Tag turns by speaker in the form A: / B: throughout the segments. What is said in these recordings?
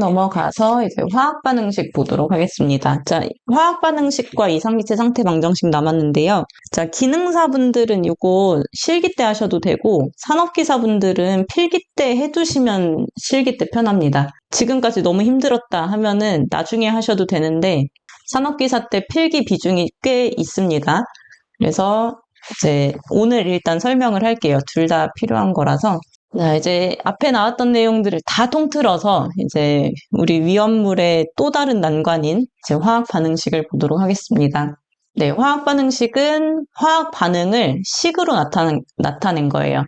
A: 넘어가서 이제 화학 반응식 보도록 하겠습니다. 자, 화학 반응식과 이상기체 상태 방정식 남았는데요. 자, 기능사분들은 이거 실기 때 하셔도 되고, 산업기사분들은 필기 때 해두시면 실기 때 편합니다. 지금까지 너무 힘들었다 하면은 나중에 하셔도 되는데, 산업기사 때 필기 비중이 꽤 있습니다. 그래서 이제 오늘 일단 설명을 할게요. 둘 다 필요한 거라서. 자, 이제 앞에 나왔던 내용들을 다 통틀어서 이제 우리 위험물의 또 다른 난관인 이제 화학 반응식을 보도록 하겠습니다. 네, 화학 반응식은 화학 반응을 식으로 나타낸 거예요.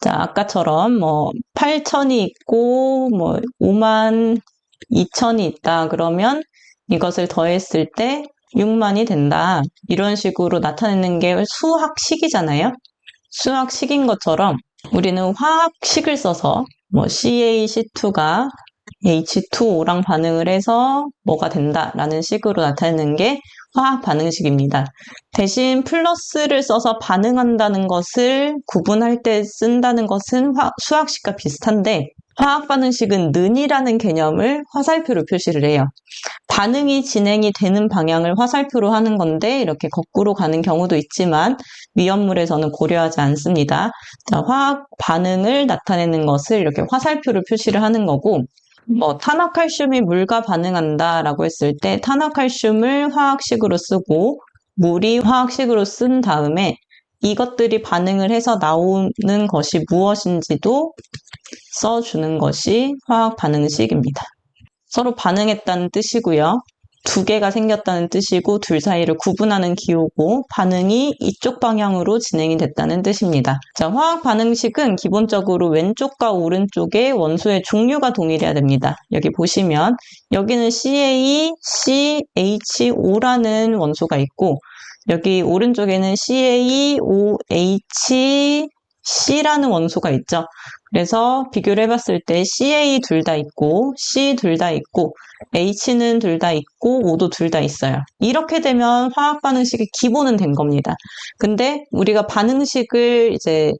A: 자, 아까처럼 뭐 8천이 있고 뭐 5만 2천이 있다 그러면 이것을 더했을 때 6만이 된다. 이런 식으로 나타내는 게 수학식이잖아요. 수학식인 것처럼 우리는 화학식을 써서 뭐 CaC2가 H2O랑 반응을 해서 뭐가 된다라는 식으로 나타내는 게 화학 반응식입니다. 대신 플러스를 써서 반응한다는 것을 구분할 때 쓴다는 것은 수학식과 비슷한데 화학 반응식은 는이라는 개념을 화살표로 표시를 해요. 반응이 진행이 되는 방향을 화살표로 하는 건데 이렇게 거꾸로 가는 경우도 있지만 위험물에서는 고려하지 않습니다. 자, 화학 반응을 나타내는 것을 이렇게 화살표로 표시를 하는 거고 뭐 탄화칼슘이 물과 반응한다라고 했을 때 탄화칼슘을 화학식으로 쓰고 물이 화학식으로 쓴 다음에 이것들이 반응을 해서 나오는 것이 무엇인지도 써주는 것이 화학 반응식입니다. 서로 반응했다는 뜻이고요. 두 개가 생겼다는 뜻이고 둘 사이를 구분하는 기호고 반응이 이쪽 방향으로 진행이 됐다는 뜻입니다. 자, 화학 반응식은 기본적으로 왼쪽과 오른쪽에 원소의 종류가 동일해야 됩니다. 여기 보시면 여기는 CaCHO라는 원소가 있고 여기 오른쪽에는 CaOHC라는 원소가 있죠. 그래서 비교를 해봤을 때 CA 둘 다 있고 C 둘 다 있고 H는 둘 다 있고 O도 둘 다 있어요. 이렇게 되면 화학 반응식의 기본은 된 겁니다. 근데 우리가 반응식을 이제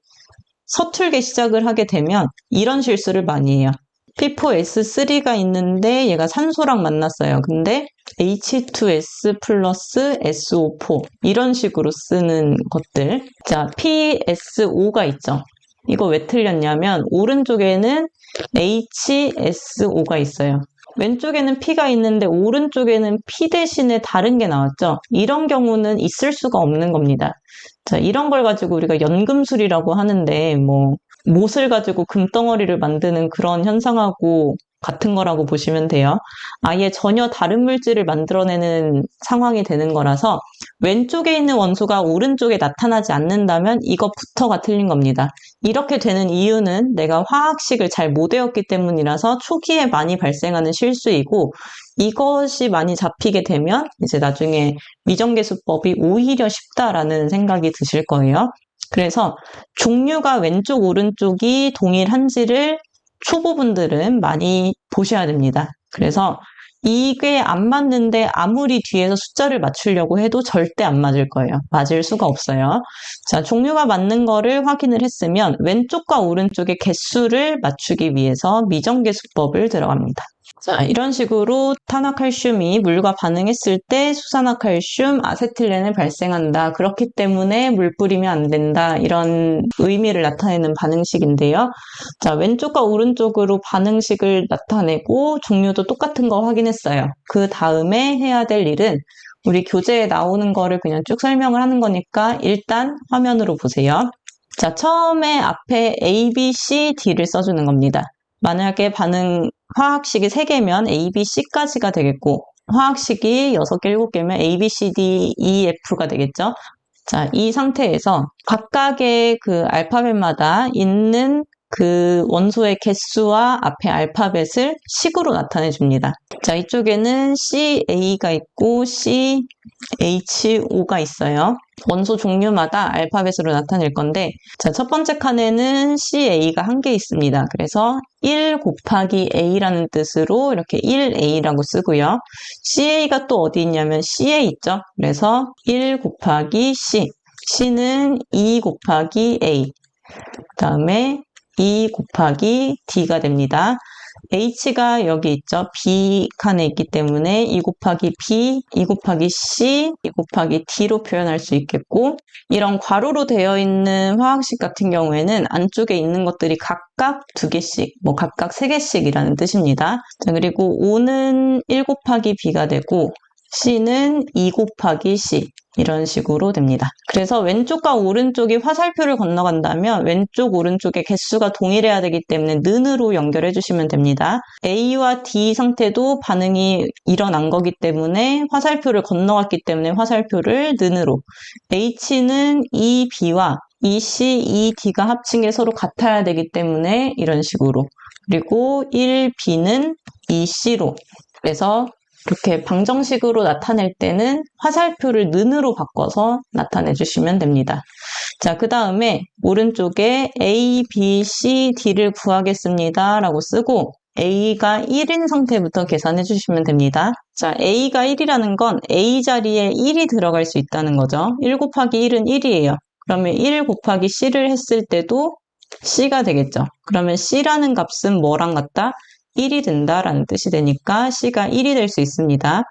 A: 서툴게 시작을 하게 되면 이런 실수를 많이 해요. P4S3가 있는데 얘가 산소랑 만났어요. 근데 H2S 플러스 SO4 이런 식으로 쓰는 것들. 자, PSO가 있죠. 이거 왜 틀렸냐면 오른쪽에는 HSO가 있어요. 왼쪽에는 P가 있는데 오른쪽에는 P 대신에 다른 게 나왔죠. 이런 경우는 있을 수가 없는 겁니다. 자, 이런 걸 가지고 우리가 연금술이라고 하는데 뭐 못을 가지고 금덩어리를 만드는 그런 현상하고 같은 거라고 보시면 돼요. 아예 전혀 다른 물질을 만들어내는 상황이 되는 거라서 왼쪽에 있는 원소가 오른쪽에 나타나지 않는다면 이것부터가 틀린 겁니다. 이렇게 되는 이유는 내가 화학식을 잘 못 외웠기 때문이라서 초기에 많이 발생하는 실수이고 이것이 많이 잡히게 되면 이제 나중에 미정계수법이 오히려 쉽다라는 생각이 드실 거예요. 그래서 종류가 왼쪽 오른쪽이 동일한지를 초보분들은 많이 보셔야 됩니다. 그래서 이게 안 맞는데 아무리 뒤에서 숫자를 맞추려고 해도 절대 안 맞을 거예요. 맞을 수가 없어요. 자, 종류가 맞는 거를 확인을 했으면 왼쪽과 오른쪽의 개수를 맞추기 위해서 미정계수법을 들어갑니다. 자, 이런 식으로 탄화칼슘이 물과 반응했을 때 수산화칼슘, 아세틸렌을 발생한다. 그렇기 때문에 물 뿌리면 안 된다. 이런 의미를 나타내는 반응식인데요. 자, 왼쪽과 오른쪽으로 반응식을 나타내고 종류도 똑같은 거 확인했어요. 그 다음에 해야 될 일은 우리 교재에 나오는 거를 그냥 쭉 설명을 하는 거니까 일단 화면으로 보세요. 자, 처음에 앞에 A, B, C, D를 써주는 겁니다. 만약에 화학식이 3개면 A, B, C까지가 되겠고 화학식이 6개, 7개면 A, B, C, D, E, F가 되겠죠. 자, 이 상태에서 각각의 그 알파벳마다 있는 그 원소의 개수와 앞에 알파벳을 식으로 나타내 줍니다. 자, 이쪽에는 CA가 있고 CHO가 있어요. 원소 종류마다 알파벳으로 나타낼 건데 자, 첫 번째 칸에는 CA가 1개 있습니다. 그래서 1 곱하기 A라는 뜻으로 이렇게 1A라고 쓰고요. CA가 또 어디 있냐면 C에 있죠. 그래서 1 곱하기 C. C는 2 곱하기 A. 그 다음에 2 곱하기 D가 됩니다. H가 여기 있죠. B 칸에 있기 때문에 2 곱하기 B, 2 곱하기 C, 2 곱하기 D로 표현할 수 있겠고, 이런 괄호로 되어 있는 화학식 같은 경우에는 안쪽에 있는 것들이 각각 2개씩, 뭐 각각 3개씩이라는 뜻입니다. 자, 그리고 O는 1 곱하기 B가 되고 C는 2 곱하기 C, 이런 식으로 됩니다. 그래서 왼쪽과 오른쪽이 화살표를 건너간다면 왼쪽 오른쪽의 개수가 동일해야 되기 때문에 는으로 연결해 주시면 됩니다. A와 D 상태도 반응이 일어난 거기 때문에 화살표를 건너갔기 때문에 화살표를 는으로, H는 EB와 EC, ED가 합친 게 서로 같아야 되기 때문에 이런 식으로, 그리고 1B는 EC로, 그래서 이렇게 방정식으로 나타낼 때는 화살표를 는으로 바꿔서 나타내 주시면 됩니다. 자, 그 다음에 오른쪽에 A, B, C, D를 구하겠습니다 라고 쓰고 A가 1인 상태부터 계산해 주시면 됩니다. 자, A가 1이라는 건 A 자리에 1이 들어갈 수 있다는 거죠. 1 곱하기 1은 1이에요. 그러면 1 곱하기 C를 했을 때도 C가 되겠죠. 그러면 C라는 값은 뭐랑 같다? 1이 된다라는 뜻이 되니까 C가 1이 될 수 있습니다.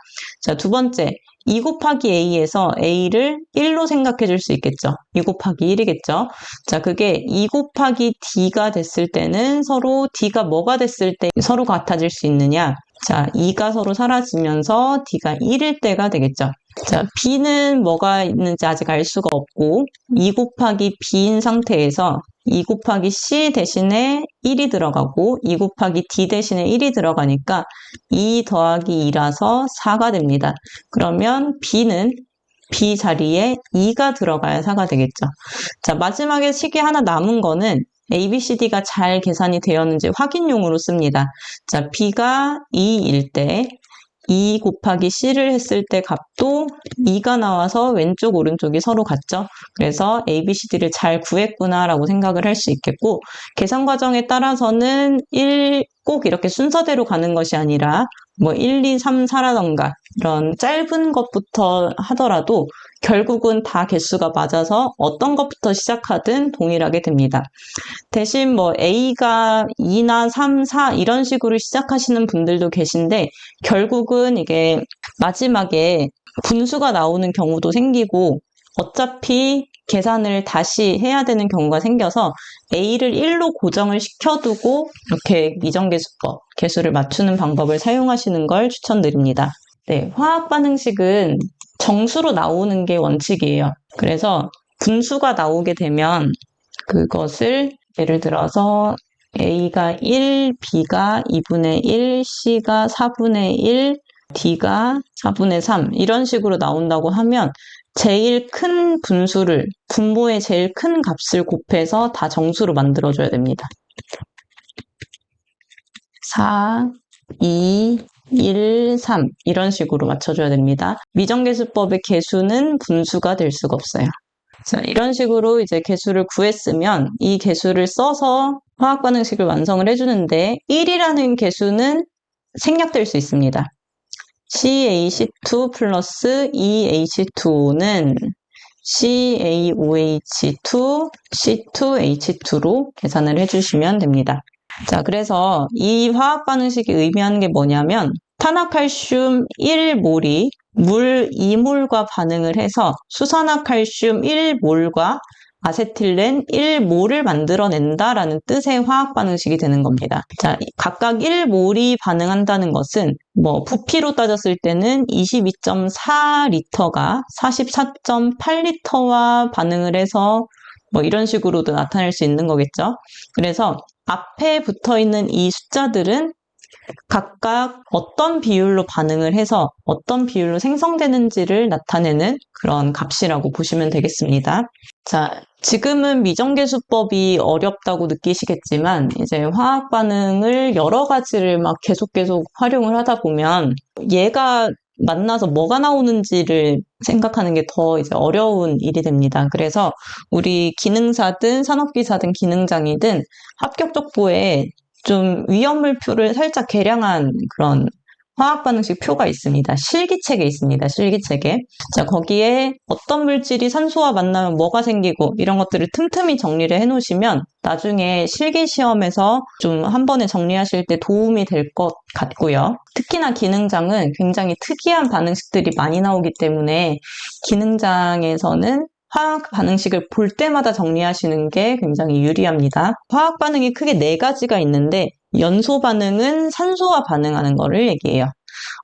A: 자, 두 번째, 2 곱하기 A에서 A를 1로 생각해 줄 수 있겠죠. 2 곱하기 1이겠죠. 자, 그게 2 곱하기 D가 됐을 때는 서로 D가 뭐가 됐을 때 서로 같아질 수 있느냐? 자, 2가 서로 사라지면서 D가 1일 때가 되겠죠. 자, B는 뭐가 있는지 아직 알 수가 없고 2 곱하기 B인 상태에서 2 곱하기 C 대신에 1이 들어가고 2 곱하기 D 대신에 1이 들어가니까 2 더하기 2라서 4가 됩니다. 그러면 B는 B 자리에 2가 들어가야 4가 되겠죠. 자, 마지막에 식이 하나 남은 거는 A, B, C, D가 잘 계산이 되었는지 확인용으로 씁니다. 자, B가 2일 때 2 곱하기 C를 했을 때 값도 2가 나와서 왼쪽 오른쪽이 서로 같죠. 그래서 A, B, C, D를 잘 구했구나 라고 생각을 할 수 있겠고, 계산 과정에 따라서는 꼭 이렇게 순서대로 가는 것이 아니라 뭐 1, 2, 3, 4라던가 이런 짧은 것부터 하더라도 결국은 다 개수가 맞아서 어떤 것부터 시작하든 동일하게 됩니다. 대신 뭐 A가 2나 3, 4 이런 식으로 시작하시는 분들도 계신데 결국은 이게 마지막에 분수가 나오는 경우도 생기고 어차피 계산을 다시 해야 되는 경우가 생겨서 A를 1로 고정을 시켜두고 이렇게 미정계수법, 계수를 맞추는 방법을 사용하시는 걸 추천드립니다. 네, 화학반응식은 정수로 나오는 게 원칙이에요. 그래서 분수가 나오게 되면 그것을 예를 들어서 A가 1, B가 2분의 1, C가 4분의 1, D가 4분의 3 이런 식으로 나온다고 하면 제일 큰 분수를, 분모의 제일 큰 값을 곱해서 다 정수로 만들어줘야 됩니다. 4, 2, 1, 3 이런 식으로 맞춰줘야 됩니다. 미정계수법의 계수는 분수가 될 수가 없어요. 자, 이런 식으로 이제 계수를 구했으면 이 계수를 써서 화학반응식을 완성을 해주는데 1이라는 계수는 생략될 수 있습니다. CaC2 플러스 2H2O는 CaOH2, C2H2로 계산을 해주시면 됩니다. 자, 그래서 이 화학반응식이 의미하는 게 뭐냐면 탄화칼슘 1몰이 물 2몰과 반응을 해서 수산화칼슘 1몰과 아세틸렌 1몰을 만들어낸다라는 뜻의 화학반응식이 되는 겁니다. 자, 각각 1몰이 반응한다는 것은 뭐 부피로 따졌을 때는 22.4리터가 44.8리터와 반응을 해서 뭐 이런 식으로도 나타낼 수 있는 거겠죠. 그래서 앞에 붙어 있는 이 숫자들은 각각 어떤 비율로 반응을 해서 어떤 비율로 생성되는지를 나타내는 그런 값이라고 보시면 되겠습니다. 자, 지금은 미정계수법이 어렵다고 느끼시겠지만 이제 화학 반응을 여러 가지를 막 계속 활용을 하다 보면 얘가 만나서 뭐가 나오는지를 생각하는 게 더 이제 어려운 일이 됩니다. 그래서 우리 기능사든 산업기사든 기능장이든 합격 족보에 좀 위험물표를 살짝 계량한 그런 화학 반응식 표가 있습니다. 실기책에 있습니다. 실기책에. 자, 거기에 어떤 물질이 산소와 만나면 뭐가 생기고 이런 것들을 틈틈이 정리를 해 놓으시면 나중에 실기 시험에서 좀 한 번에 정리하실 때 도움이 될 것 같고요. 특히나 기능장은 굉장히 특이한 반응식들이 많이 나오기 때문에 기능장에서는 화학 반응식을 볼 때마다 정리하시는 게 굉장히 유리합니다. 화학 반응이 크게 4가지가 있는데 연소 반응은 산소와 반응하는 거를 얘기해요.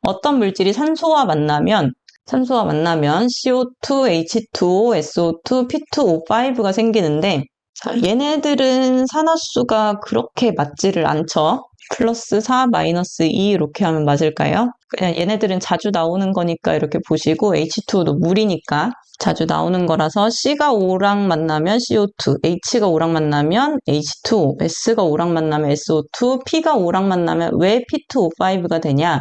A: 어떤 물질이 산소와 만나면 CO2, H2O, SO2, P2O5가 생기는데 자, 얘네들은 산화수가 그렇게 맞지를 않죠. 플러스 4, 마이너스 2 이렇게 하면 맞을까요? 그냥 얘네들은 자주 나오는 거니까 이렇게 보시고 H2O도 물이니까 자주 나오는 거라서 C가 O랑 만나면 CO2, H가 O랑 만나면 H2O, S가 O랑 만나면 SO2, P가 O랑 만나면 왜 P2O5가 되냐?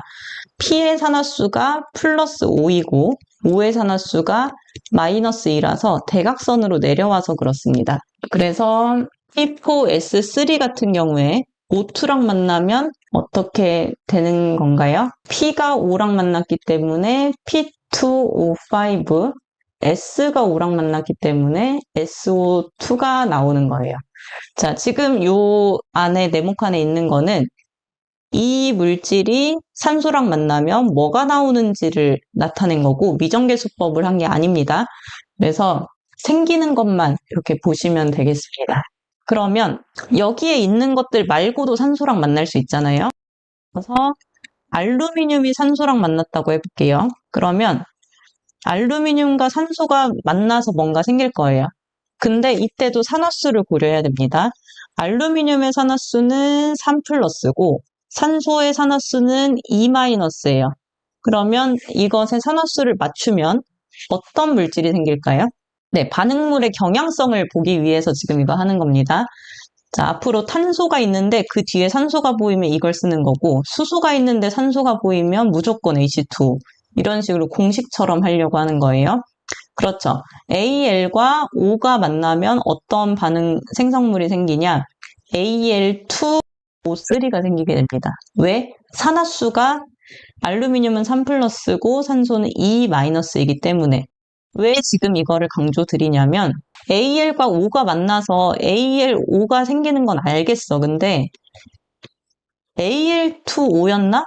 A: P의 산화수가 플러스 5이고 O의 산화수가 마이너스 2라서 대각선으로 내려와서 그렇습니다. 그래서 P4S3 같은 경우에 O2랑 만나면 어떻게 되는 건가요? P가 O랑 만났기 때문에 P2O5, S가 O랑 만났기 때문에 SO2가 나오는 거예요. 자, 지금 요 안에 네모칸 안에 있는 거는 이 물질이 산소랑 만나면 뭐가 나오는지를 나타낸 거고 미정계수법을 한 게 아닙니다. 그래서 생기는 것만 이렇게 보시면 되겠습니다. 그러면 여기에 있는 것들 말고도 산소랑 만날 수 있잖아요. 그래서 알루미늄이 산소랑 만났다고 해볼게요. 그러면 알루미늄과 산소가 만나서 뭔가 생길 거예요. 근데 이때도 산화수를 고려해야 됩니다. 알루미늄의 산화수는 3 플러스고 산소의 산화수는 2 마이너스예요. 그러면 이것의 산화수를 맞추면 어떤 물질이 생길까요? 네, 반응물의 경향성을 보기 위해서 지금 이거 하는 겁니다. 자, 앞으로 탄소가 있는데 그 뒤에 산소가 보이면 이걸 쓰는 거고 수소가 있는데 산소가 보이면 무조건 H2O. 이런 식으로 공식처럼 하려고 하는 거예요. 그렇죠. AL과 O가 만나면 어떤 반응 생성물이 생기냐? Al2O3가 생기게 됩니다. 왜? 산화수가 알루미늄은 3 플러스고 산소는 2 마이너스이기 때문에. 왜 지금 이거를 강조드리냐면 AL과 O가 만나서 ALO가 생기는 건 알겠어. 근데 AL2O였나?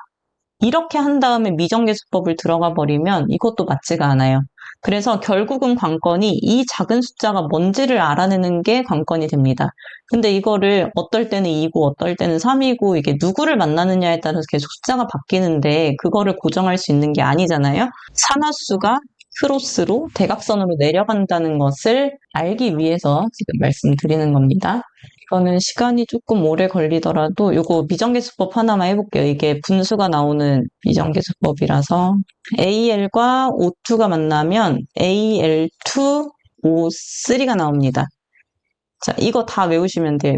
A: 이렇게 한 다음에 미정계수법을 들어가 버리면 이것도 맞지가 않아요. 그래서 결국은 관건이 이 작은 숫자가 뭔지를 알아내는 게 관건이 됩니다. 근데 이거를 어떨 때는 2고 어떨 때는 3이고 이게 누구를 만나느냐에 따라서 계속 숫자가 바뀌는데 그거를 고정할 수 있는 게 아니잖아요. 산화수가 크로스로 대각선으로 내려간다는 것을 알기 위해서 지금 말씀드리는 겁니다. 이거는 시간이 조금 오래 걸리더라도 이거 미정계수법 하나만 해볼게요. 이게 분수가 나오는 미정계수법이라서 AL과 O2가 만나면 AL2O3가 나옵니다. 자, 이거 다 외우시면 돼요.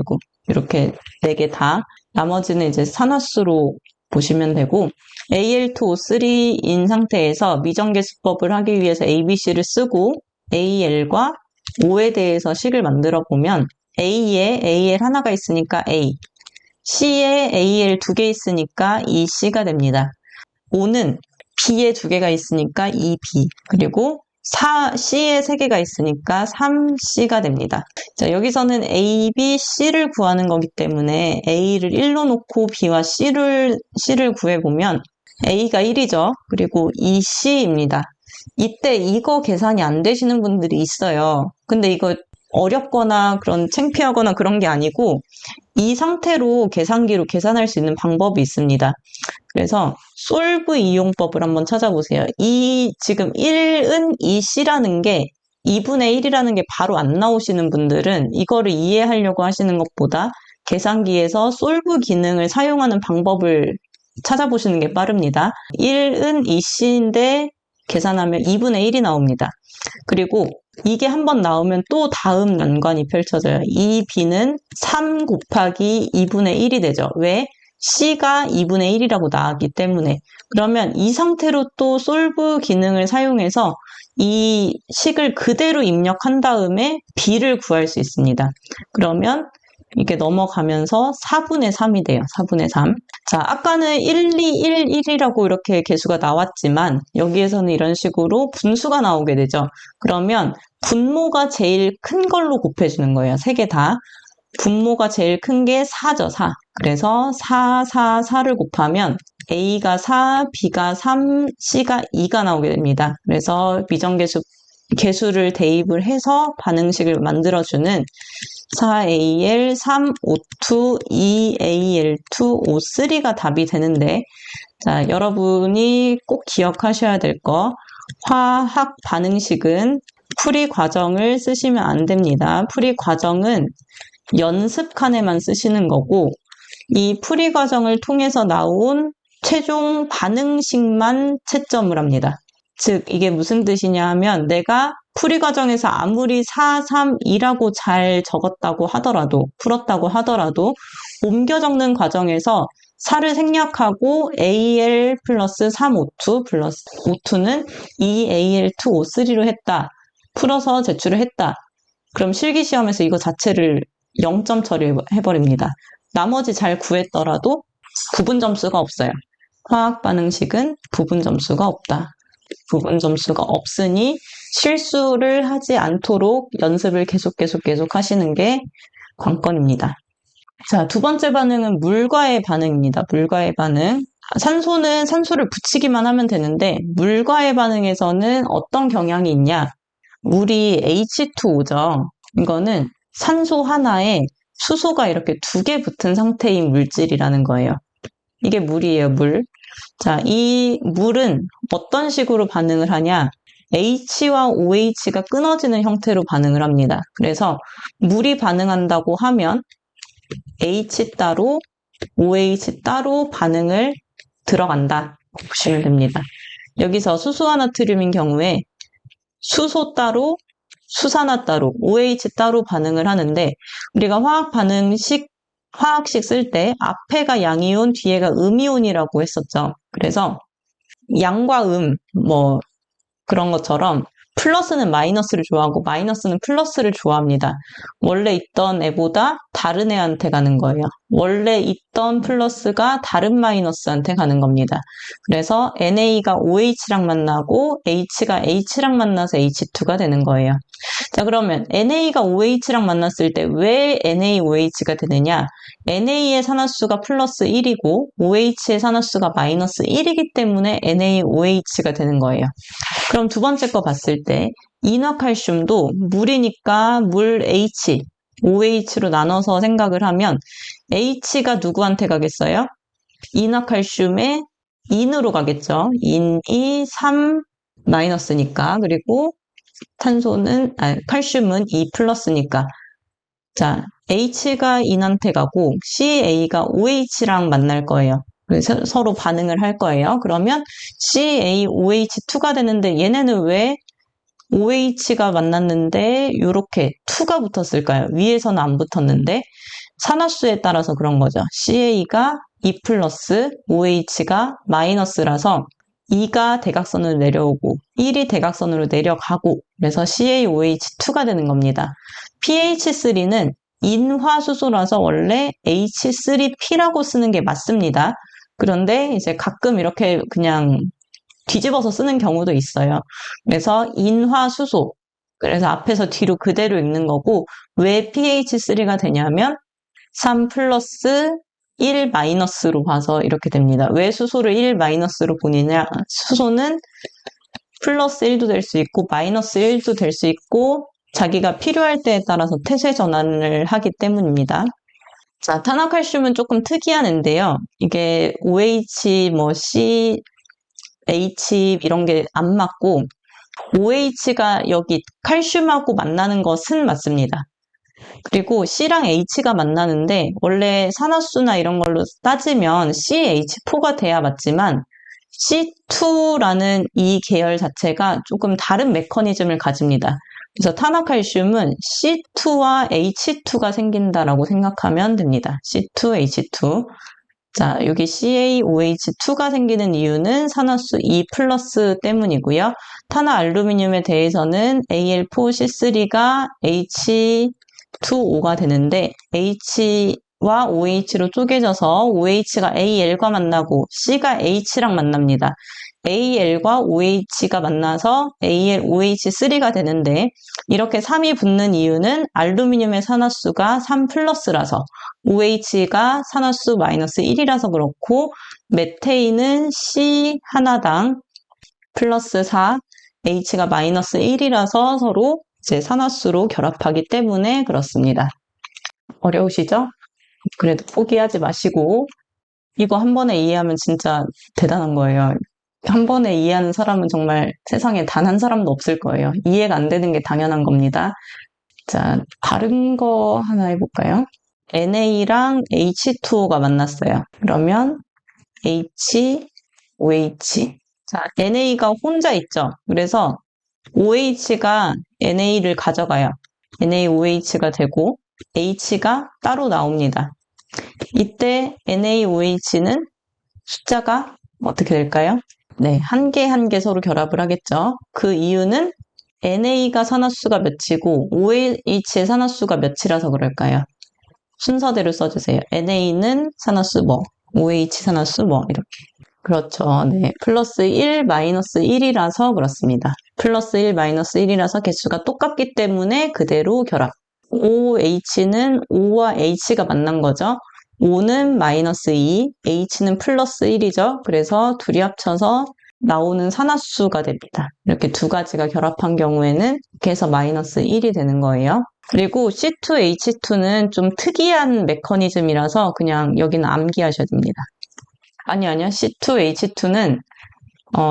A: 이렇게 4개 다. 나머지는 이제 산화수로 보시면 되고 AL2O3인 상태에서 미정계수법을 하기 위해서 ABC를 쓰고 AL과 O에 대해서 식을 만들어 보면 A에 AL 하나가 있으니까 A, C에 AL 2개 있으니까 2C가 됩니다. O는 B에 2개가 있으니까 2B, 그리고 C에 3개가 있으니까 3C가 됩니다. 자, 여기서는 A, B, C를 구하는 거기 때문에 A를 1로 놓고 B와 C를 구해보면 A가 1이죠. 그리고 2C입니다. 이때 이거 계산이 안 되시는 분들이 있어요. 근데 이거 어렵거나 그런 창피하거나 그런 게 아니고 이 상태로 계산기로 계산할 수 있는 방법이 있습니다. 그래서 솔브 이용법을 한번 찾아보세요. 지금 1은 2C라는 게 2분의 1이라는 게 바로 안 나오시는 분들은 이거를 이해하려고 하시는 것보다 계산기에서 솔브 기능을 사용하는 방법을 찾아보시는 게 빠릅니다. 1은 2C인데 계산하면 2분의 1이 나옵니다. 그리고 이게 한번 나오면 또 다음 난관이 펼쳐져요. 이 B는 3 곱하기 2분의 1이 되죠. 왜? C가 2분의 1이라고 나왔기 때문에. 그러면 이 상태로 또 솔브 기능을 사용해서 이 식을 그대로 입력한 다음에 B를 구할 수 있습니다. 그러면 이게 넘어가면서 4분의 3이 돼요. 4분의 3. 자, 아까는 1, 2, 1, 1이라고 이렇게 개수가 나왔지만 여기에서는 이런 식으로 분수가 나오게 되죠. 그러면 분모가 제일 큰 걸로 곱해주는 거예요. 세 개 다. 분모가 제일 큰 게 4죠, 4. 그래서 4, 4, 4를 곱하면 A가 4, B가 3, C가 2가 나오게 됩니다. 그래서 비정계수 개수를 대입을 해서 반응식을 만들어주는 4AL, 3O2, 2AL2, O3가 답이 되는데, 자, 여러분이 꼭 기억하셔야 될 거, 화학 반응식은 풀이 과정을 쓰시면 안 됩니다. 풀이 과정은 연습 칸에만 쓰시는 거고, 이 풀이 과정을 통해서 나온 최종 반응식만 채점을 합니다. 즉, 이게 무슨 뜻이냐 하면 내가 풀이 과정에서 아무리 4, 3, 2라고 잘 적었다고 하더라도, 풀었다고 하더라도, 옮겨 적는 과정에서 4를 생략하고 AL 플러스 3O2 플러스 O2는 2AL2 O3로 했다. 풀어서 제출을 했다. 그럼 실기시험에서 이거 자체를 0점 처리해버립니다. 나머지 잘 구했더라도 부분 점수가 없어요. 화학 반응식은 부분 점수가 없다. 부분 점수가 없으니 실수를 하지 않도록 연습을 계속 하시는 게 관건입니다. 자, 두 번째 반응은 물과의 반응입니다. 물과의 반응. 산소는 산소를 붙이기만 하면 되는데 물과의 반응에서는 어떤 경향이 있냐? 물이 H2O죠. 이거는 산소 하나에 수소가 이렇게 2개 붙은 상태인 물질이라는 거예요. 이게 물이에요, 물. 자, 이 물은 어떤 식으로 반응을 하냐? H와 OH가 끊어지는 형태로 반응을 합니다. 그래서 물이 반응한다고 하면 H 따로, OH 따로 반응을 들어간다. 보시면 됩니다. 여기서 수소화나트륨인 경우에 수소 따로, 수산화 따로, OH 따로 반응을 하는데 우리가 화학식 쓸 때 앞에가 양이온, 뒤에가 음이온이라고 했었죠. 그래서 양과 그런 것처럼 플러스는 마이너스를 좋아하고 마이너스는 플러스를 좋아합니다. 원래 있던 애보다 다른 애한테 가는 거예요. 원래 있던 플러스가 다른 마이너스한테 가는 겁니다. 그래서 NA가 OH랑 만나고 H가 H랑 만나서 H2가 되는 거예요. 자, 그러면 NA가 OH랑 만났을 때 왜 NaOH가 되느냐? NA의 산화수가 플러스 1이고 OH의 산화수가 마이너스 1이기 때문에 NaOH가 되는 거예요. 그럼 두 번째 거 봤을 때 인화칼슘도 물이니까 물 H, OH로 나눠서 생각을 하면 H가 누구한테 가겠어요? 인화칼슘의 인으로 가겠죠. 인이 3 마이너스니까. 그리고 칼슘은 2 플러스니까. 자, H가 인한테 가고 CA가 OH랑 만날 거예요. 그래서 서로 반응을 할 거예요. 그러면 CaOH2가 되는데 얘네는 왜 OH가 만났는데 이렇게 2가 붙었을까요? 위에서는 안 붙었는데 산화수에 따라서 그런 거죠. CA가 2 플러스, OH가 마이너스라서 2가 대각선으로 내려오고 1이 대각선으로 내려가고 그래서 CaOH2가 되는 겁니다. pH3는 인화수소라서 원래 H3P라고 쓰는 게 맞습니다. 그런데 이제 가끔 이렇게 그냥 뒤집어서 쓰는 경우도 있어요. 그래서 인화수소. 그래서 앞에서 뒤로 그대로 읽는 거고 왜 pH3가 되냐면 3 플러스 1 마이너스로 봐서 이렇게 됩니다. 왜 수소를 1 마이너스로 보느냐? 수소는 플러스 1도 될 수 있고 마이너스 1도 될 수 있고 자기가 필요할 때에 따라서 태세 전환을 하기 때문입니다. 자, 탄화칼슘은 조금 특이한 앤데요. 이게 OH, C, H 이런 게 안 맞고 OH가 여기 칼슘하고 만나는 것은 맞습니다. 그리고 C랑 H가 만나는데 원래 산화수나 이런 걸로 따지면 CH4가 돼야 맞지만 C2라는 이 계열 자체가 조금 다른 메커니즘을 가집니다. 그래서 탄화칼슘은 C2와 H2가 생긴다라고 생각하면 됩니다. C2, H2. 자, 여기 CaOH2가 생기는 이유는 산화수 2 플러스 때문이고요. 탄화알루미늄에 대해서는 Al4C3가 H2O가 되는데 H와 OH로 쪼개져서 OH가 AL과 만나고 C가 H랑 만납니다. AL과 OH가 만나서 AlOH3가 되는데 이렇게 3이 붙는 이유는 알루미늄의 산화수가 3 플러스라서 OH가 산화수 마이너스 1이라서 그렇고 메테인은 C 하나당 플러스 4, H가 마이너스 1이라서 서로 이제 산화수로 결합하기 때문에 그렇습니다. 어려우시죠? 그래도 포기하지 마시고 이거 한 번에 이해하면 진짜 대단한 거예요. 한 번에 이해하는 사람은 정말 세상에 단 한 사람도 없을 거예요. 이해가 안 되는 게 당연한 겁니다. 자, 다른 거 하나 해볼까요? NA랑 H2O가 만났어요. 그러면 HOH. 자, NA가 혼자 있죠. 그래서 OH가 NA를 가져가요. NaOH가 되고 H가 따로 나옵니다. 이때 NaOH는 숫자가 어떻게 될까요? 네, 한 개 한 개 서로 결합을 하겠죠. 그 이유는 NA가 산화수가 몇이고 OH의 산화수가 몇이라서 그럴까요? 순서대로 써주세요. NA는 산화수 뭐, OH 산화수 뭐 이렇게. 그렇죠. 네, 플러스 1, 마이너스 1이라서 그렇습니다. 플러스 1, 마이너스 1이라서 개수가 똑같기 때문에 그대로 결합. OH는 O와 H가 만난 거죠. O는 마이너스 2, H는 플러스 1이죠. 그래서 둘이 합쳐서 나오는 산화수가 됩니다. 이렇게 두 가지가 결합한 경우에는 이렇게 해서 마이너스 1이 되는 거예요. 그리고 C2H2는 좀 특이한 메커니즘이라서 그냥 여기는 암기하셔야 됩니다. 아니요. C2H2는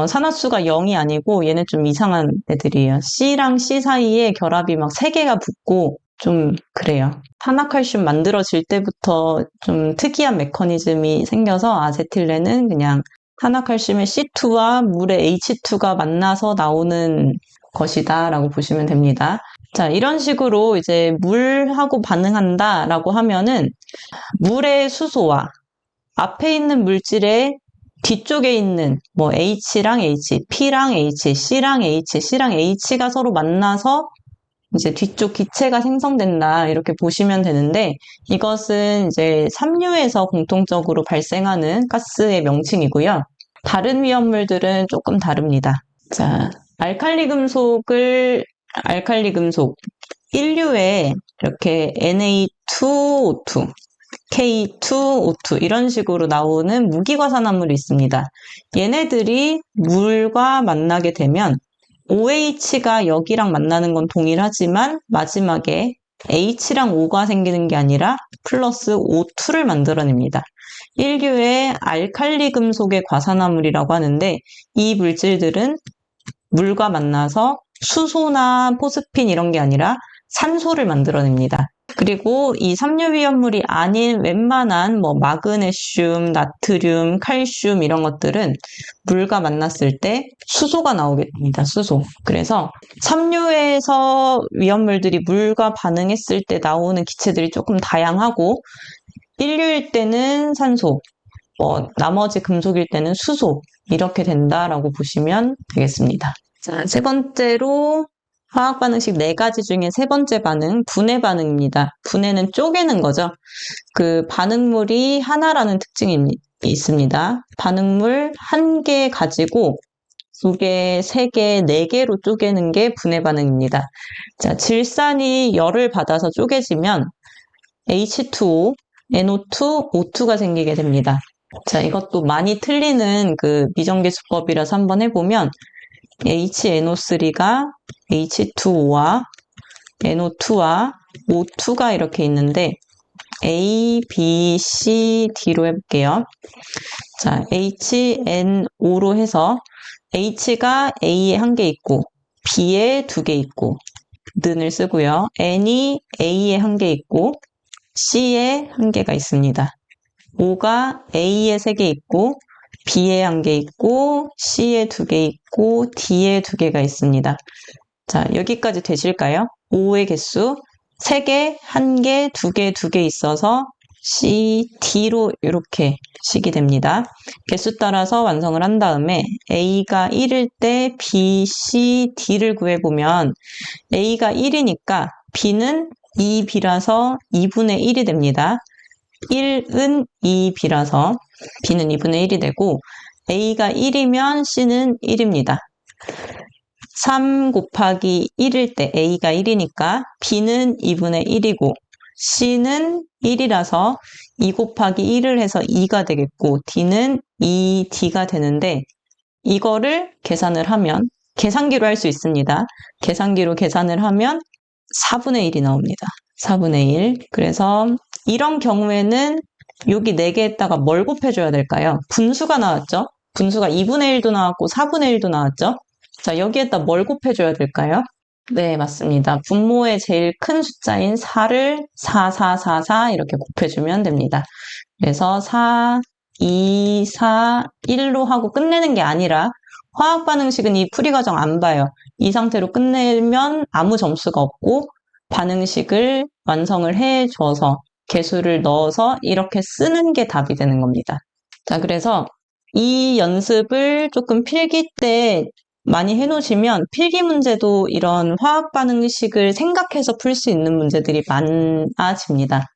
A: 산화수가 0이 아니고 얘는 좀 이상한 애들이에요. C랑 C 사이에 결합이 막 3개가 붙고 좀 그래요. 탄화칼슘 만들어질 때부터 좀 특이한 메커니즘이 생겨서 아세틸렌은 그냥 탄화칼슘의 C2와 물의 H2가 만나서 나오는 것이다 라고 보시면 됩니다. 자, 이런 식으로 이제 물하고 반응한다 라고 하면은 물의 수소와 앞에 있는 물질의 뒤쪽에 있는 뭐 H랑 H, P랑 H, C랑 H, C랑 H가 서로 만나서 이제 뒤쪽 기체가 생성된다 이렇게 보시면 되는데 이것은 이제 삼류에서 공통적으로 발생하는 가스의 명칭이고요. 다른 위험물들은 조금 다릅니다. 자, 알칼리 금속 1류에 이렇게 Na2O2, K2O2 이런 식으로 나오는 무기화산화물이 있습니다. 얘네들이 물과 만나게 되면 OH가 여기랑 만나는 건 동일하지만 마지막에 H랑 O가 생기는 게 아니라 플러스 O2를 만들어냅니다. 1류의 알칼리 금속의 과산화물이라고 하는데 이 물질들은 물과 만나서 수소나 포스핀 이런 게 아니라 산소를 만들어냅니다. 그리고 이 삼류 위험물이 아닌 웬만한 뭐 마그네슘, 나트륨, 칼슘 이런 것들은 물과 만났을 때 수소가 나오게 됩니다. 수소. 그래서 삼류에서 위험물들이 물과 반응했을 때 나오는 기체들이 조금 다양하고 1류일 때는 산소, 나머지 금속일 때는 수소 이렇게 된다라고 보시면 되겠습니다. 자, 세 번째로 화학 반응식 4가지 중에 세 번째 반응, 분해 반응입니다. 분해는 쪼개는 거죠. 그 반응물이 하나라는 특징이 있습니다. 반응물 1개 가지고 2개, 3개, 4개로 쪼개는 게 분해 반응입니다. 자, 질산이 열을 받아서 쪼개지면 H2O, NO2, O2가 생기게 됩니다. 자, 이것도 많이 틀리는 그 미정계수법이라서 한번 해보면 HNO3가 H2O와 NO2와 O2가 이렇게 있는데 A, B, C, D로 해볼게요. 자, HNO로 해서 H가 A에 1개 있고 B에 2개 있고 는을 쓰고요. N이 A에 1개 있고 C에 1개가 있습니다. O가 A에 3개 있고 B에 1개 있고 C에 2개 있고 D에 2개가 있습니다. 자, 여기까지 되실까요? O의 개수 3개, 1개, 2개, 2개 있어서 C, D로 이렇게 식이 됩니다. 개수 따라서 완성을 한 다음에 A가 1일 때 B, C, D를 구해보면 A가 1이니까 B는 2b라서 2분의 1이 됩니다. 1은 2b라서 b는 2분의 1이 되고 a가 1이면 c는 1입니다. 3 곱하기 1일 때 a가 1이니까 b는 2분의 1이고 c는 1이라서 2 곱하기 1을 해서 2가 되겠고 d는 2d가 되는데 이거를 계산을 하면 계산기로 할 수 있습니다. 계산기로 계산을 하면 4분의 1이 나옵니다. 4분의 1. 그래서 이런 경우에는 여기 4개에다가 뭘 곱해줘야 될까요? 분수가 나왔죠? 분수가 2분의 1도 나왔고 4분의 1도 나왔죠? 자, 여기에다 뭘 곱해줘야 될까요? 네, 맞습니다. 분모의 제일 큰 숫자인 4를 4, 4, 4, 4 이렇게 곱해주면 됩니다. 그래서 4, 2, 4, 1로 하고 끝내는 게 아니라 화학 반응식은 이 풀이 과정 안 봐요. 이 상태로 끝내면 아무 점수가 없고 반응식을 완성을 해줘서 개수를 넣어서 이렇게 쓰는 게 답이 되는 겁니다. 자, 그래서 이 연습을 조금 필기 때 많이 해놓으시면 필기 문제도 이런 화학 반응식을 생각해서 풀 수 있는 문제들이 많아집니다.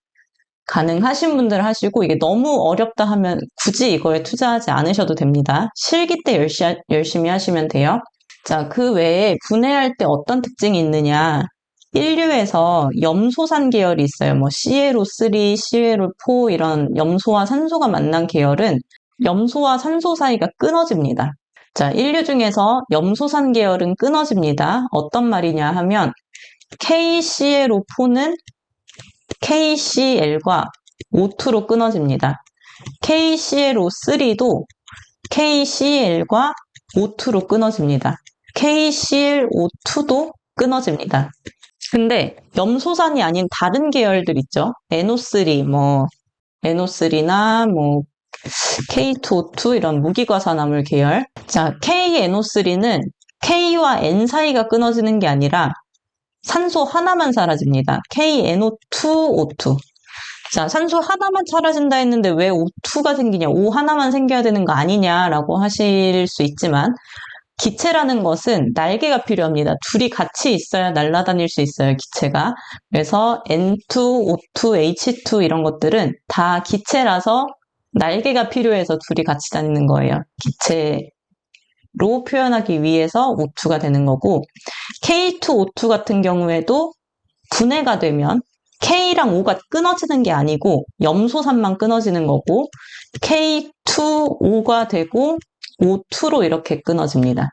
A: 가능하신 분들 하시고 이게 너무 어렵다 하면 굳이 이거에 투자하지 않으셔도 됩니다. 실기 때 열심히 하시면 돼요. 자, 그 외에 분해할 때 어떤 특징이 있느냐. 인류에서 염소산 계열이 있어요. 뭐 CaO3, CaO4 이런 염소와 산소가 만난 계열은 염소와 산소 사이가 끊어집니다. 자, 인류 중에서 염소산 계열은 끊어집니다. 어떤 말이냐 하면 KClO4는 KCl과 O2로 끊어집니다. KClO3도 KCl과 O2로 끊어집니다. KClO2도 끊어집니다. 근데 염소산이 아닌 다른 계열들 있죠. NO3, NO3나 K2O2 이런 무기과산화물 계열. 자, KNO3는 K와 N 사이가 끊어지는 게 아니라 산소 하나만 사라집니다. KNO2O2. 자, 산소 하나만 사라진다 했는데 왜 O2가 생기냐, O 하나만 생겨야 되는 거 아니냐라고 하실 수 있지만 기체라는 것은 날개가 필요합니다. 둘이 같이 있어야 날아다닐 수 있어요, 기체가. 그래서 N2, O2, H2 이런 것들은 다 기체라서 날개가 필요해서 둘이 같이 다니는 거예요. 기체로 표현하기 위해서 O2가 되는 거고, K2O2 같은 경우에도 분해가 되면 K랑 O가 끊어지는 게 아니고 염소산만 끊어지는 거고 K2O가 되고 O2로 이렇게 끊어집니다.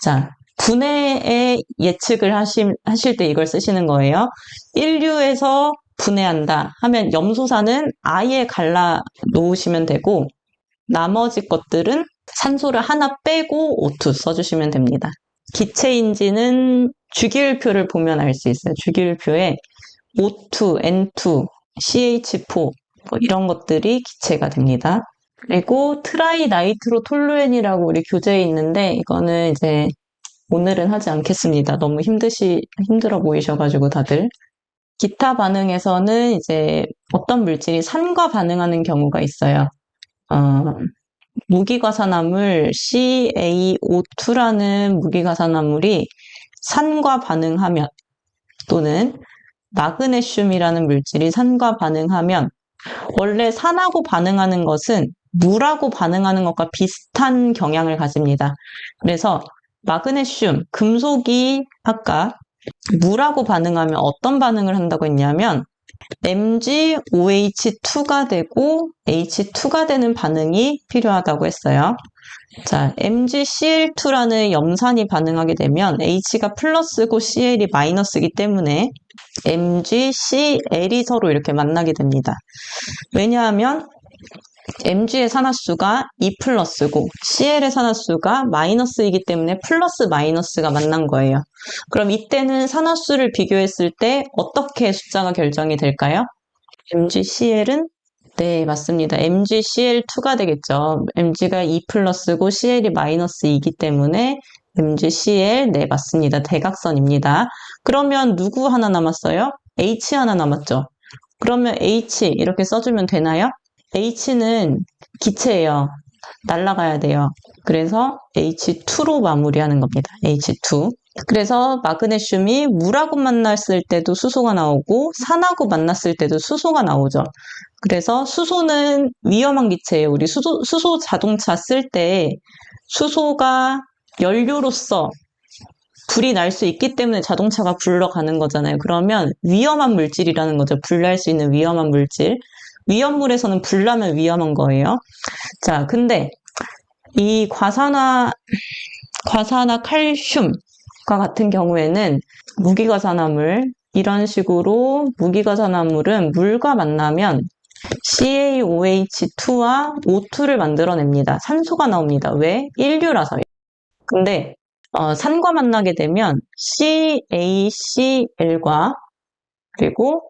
A: 자, 분해의 예측을 하실 때 이걸 쓰시는 거예요. 인류에서 분해한다 하면 염소산은 아예 갈라 놓으시면 되고 나머지 것들은 산소를 하나 빼고 O2 써주시면 됩니다. 기체인지는 주기율표를 보면 알 수 있어요. 주기율표에 O2, N2, CH4 이런 것들이 기체가 됩니다. 그리고 트라이나이트로톨루엔이라고 우리 교재에 있는데 이거는 이제 오늘은 하지 않겠습니다. 너무 힘들어 보이셔가지고 다들. 기타 반응에서는 이제 어떤 물질이 산과 반응하는 경우가 있어요. 무기과산화물 CaO2라는 무기과산화물이 산과 반응하면 또는 마그네슘이라는 물질이 산과 반응하면 원래 산하고 반응하는 것은 물하고 반응하는 것과 비슷한 경향을 가집니다. 그래서 마그네슘, 금속이 아까 물하고 반응하면 어떤 반응을 한다고 했냐면 MgOH2가 되고 H2가 되는 반응이 필요하다고 했어요. 자, MgCl2라는 염산이 반응하게 되면 H가 플러스고 Cl이 마이너스이기 때문에 MgCl이 서로 이렇게 만나게 됩니다. 왜냐하면 Mg의 산화수가 2 플러스고 Cl의 산화수가 마이너스이기 때문에 플러스 마이너스가 만난 거예요. 그럼 이때는 산화수를 비교했을 때 어떻게 숫자가 결정이 될까요? MgCl은 네, 맞습니다. MgCl2가 되겠죠. Mg가 2 플러스고 Cl이 마이너스 2이기 때문에 MgCl, 네, 맞습니다. 대각선입니다. 그러면 누구 하나 남았어요? H 하나 남았죠. 그러면 H 이렇게 써주면 되나요? H는 기체예요. 날아가야 돼요. 그래서 H2로 마무리하는 겁니다. H2. 그래서 마그네슘이 물하고 만났을 때도 수소가 나오고 산하고 만났을 때도 수소가 나오죠. 그래서 수소는 위험한 기체예요. 우리 수소 자동차 쓸 때 수소가 연료로서 불이 날 수 있기 때문에 자동차가 굴러가는 거잖아요. 그러면 위험한 물질이라는 거죠. 불날 수 있는 위험한 물질. 위험물에서는 불나면 위험한 거예요. 자, 근데 이 과산화 칼슘과 같은 경우에는 무기가산화물, 이런 식으로 무기가산화물은 물과 만나면 CaOH2와 O2를 만들어냅니다. 산소가 나옵니다. 왜? 인류라서요. 근데 산과 만나게 되면 CaCl과 그리고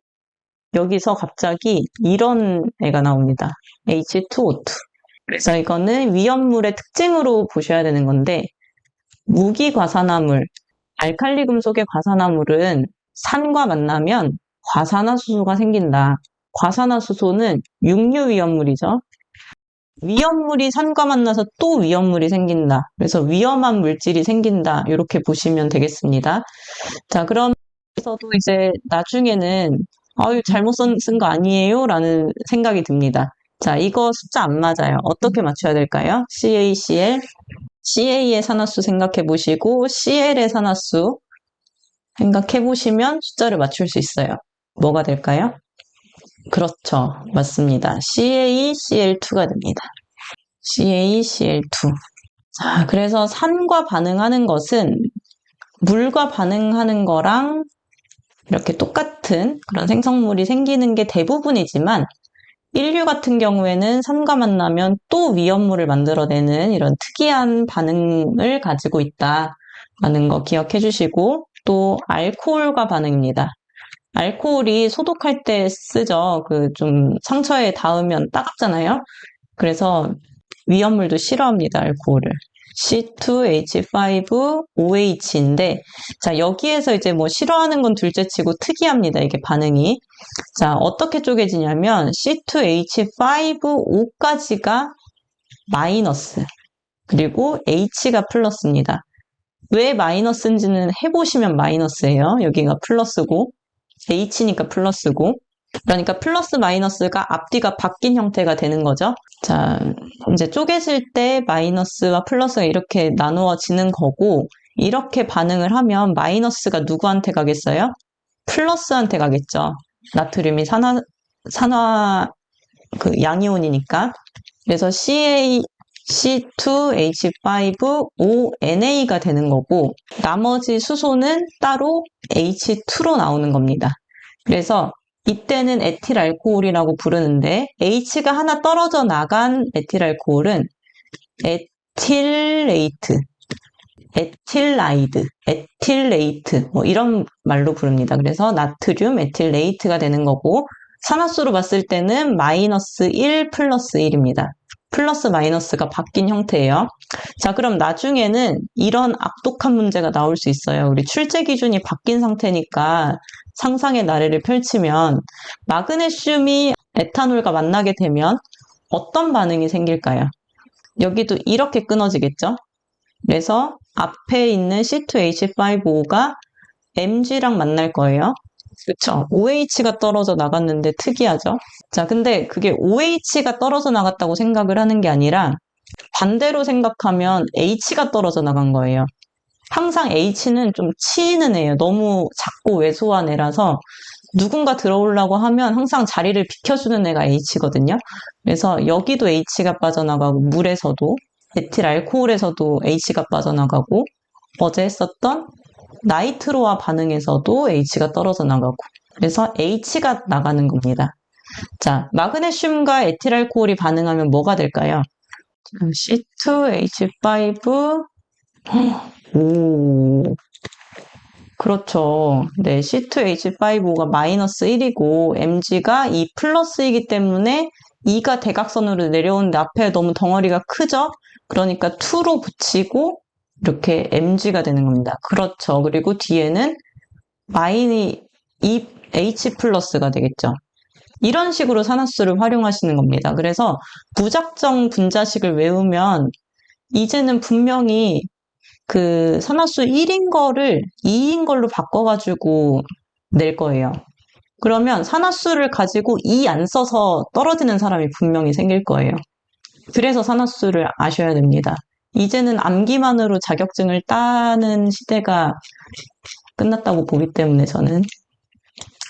A: 여기서 갑자기 이런 애가 나옵니다. H2O2. 그래서 이거는 위험물의 특징으로 보셔야 되는 건데 무기과산화물, 알칼리 금속의 과산화물은 산과 만나면 과산화수소가 생긴다. 과산화수소는 육류 위험물이죠. 위험물이 산과 만나서 또 위험물이 생긴다. 그래서 위험한 물질이 생긴다. 이렇게 보시면 되겠습니다. 자, 그럼 여기서도 이제 나중에는 아유, 잘못 쓴 거 아니에요? 라는 생각이 듭니다. 자, 이거 숫자 안 맞아요. 어떻게 맞춰야 될까요? CaCl, CA의 산화수 생각해 보시고 CL의 산화수 생각해 보시면 숫자를 맞출 수 있어요. 뭐가 될까요? 그렇죠. 맞습니다. CaCl2가 됩니다. CaCl2. 자, 그래서 산과 반응하는 것은 물과 반응하는 거랑 이렇게 똑같은 그런 생성물이 생기는 게 대부분이지만 인류 같은 경우에는 산과 만나면 또 위험물을 만들어내는 이런 특이한 반응을 가지고 있다라는 거 기억해 주시고 또 알코올과 반응입니다. 알코올이 소독할 때 쓰죠. 그 좀 상처에 닿으면 따갑잖아요. 그래서 위험물도 싫어합니다. 알코올을. C2H5OH인데 자 여기에서 이제 뭐 싫어하는 건 둘째치고 특이합니다. 이게 반응이. 자 어떻게 쪼개지냐면 C2H5O까지가 마이너스 그리고 H가 플러스입니다. 왜 마이너스인지는 해보시면 마이너스예요. 여기가 플러스고 H니까 플러스고 그러니까 플러스 마이너스가 앞뒤가 바뀐 형태가 되는 거죠. 자, 이제 쪼개질 때 마이너스와 플러스가 이렇게 나누어지는 거고 이렇게 반응을 하면 마이너스가 누구한테 가겠어요? 플러스한테 가겠죠. 나트륨이 산화 그 양이온이니까. 그래서 C2H5ONA가 되는 거고 나머지 수소는 따로 H2로 나오는 겁니다. 그래서 이때는 에틸알코올이라고 부르는데 H가 하나 떨어져 나간 에틸알코올은 에틸레이트, 에틸레이트 뭐 이런 말로 부릅니다. 그래서 나트륨 에틸레이트가 되는 거고 산화수로 봤을 때는 마이너스 1 플러스 1입니다. 플러스 마이너스가 바뀐 형태예요. 자, 그럼 나중에는 이런 악독한 문제가 나올 수 있어요. 우리 출제 기준이 바뀐 상태니까 상상의 나래를 펼치면 마그네슘이 에탄올과 만나게 되면 어떤 반응이 생길까요? 여기도 이렇게 끊어지겠죠? 그래서 앞에 있는 C2H5O가 Mg랑 만날 거예요. 그쵸? OH가 떨어져 나갔는데 특이하죠? 자, 근데 그게 OH가 떨어져 나갔다고 생각을 하는 게 아니라 반대로 생각하면 H가 떨어져 나간 거예요. 항상 H는 좀 치이는 애예요. 너무 작고 왜소한 애라서 누군가 들어오려고 하면 항상 자리를 비켜주는 애가 H거든요. 그래서 여기도 H가 빠져나가고 물에서도 에틸알코올에서도 H가 빠져나가고 어제 했었던 나이트로와 반응에서도 H가 떨어져 나가고 그래서 H가 나가는 겁니다. 자, 마그네슘과 에틸알코올이 반응하면 뭐가 될까요? C2H5 오, 그렇죠. 네, C2H5O가 마이너스 1이고 Mg가 2 플러스이기 때문에 2가 대각선으로 내려오는데 앞에 너무 덩어리가 크죠? 그러니까 2로 붙이고 이렇게 Mg가 되는 겁니다. 그렇죠. 그리고 뒤에는 마이너스 2 H 플러스가 되겠죠. 이런 식으로 산화수를 활용하시는 겁니다. 그래서 무작정 분자식을 외우면 이제는 분명히 그 산화수 1인 거를 2인 걸로 바꿔가지고 낼 거예요. 그러면 산화수를 가지고 2 안 써서 떨어지는 사람이 분명히 생길 거예요. 그래서 산화수를 아셔야 됩니다. 이제는 암기만으로 자격증을 따는 시대가 끝났다고 보기 때문에 저는.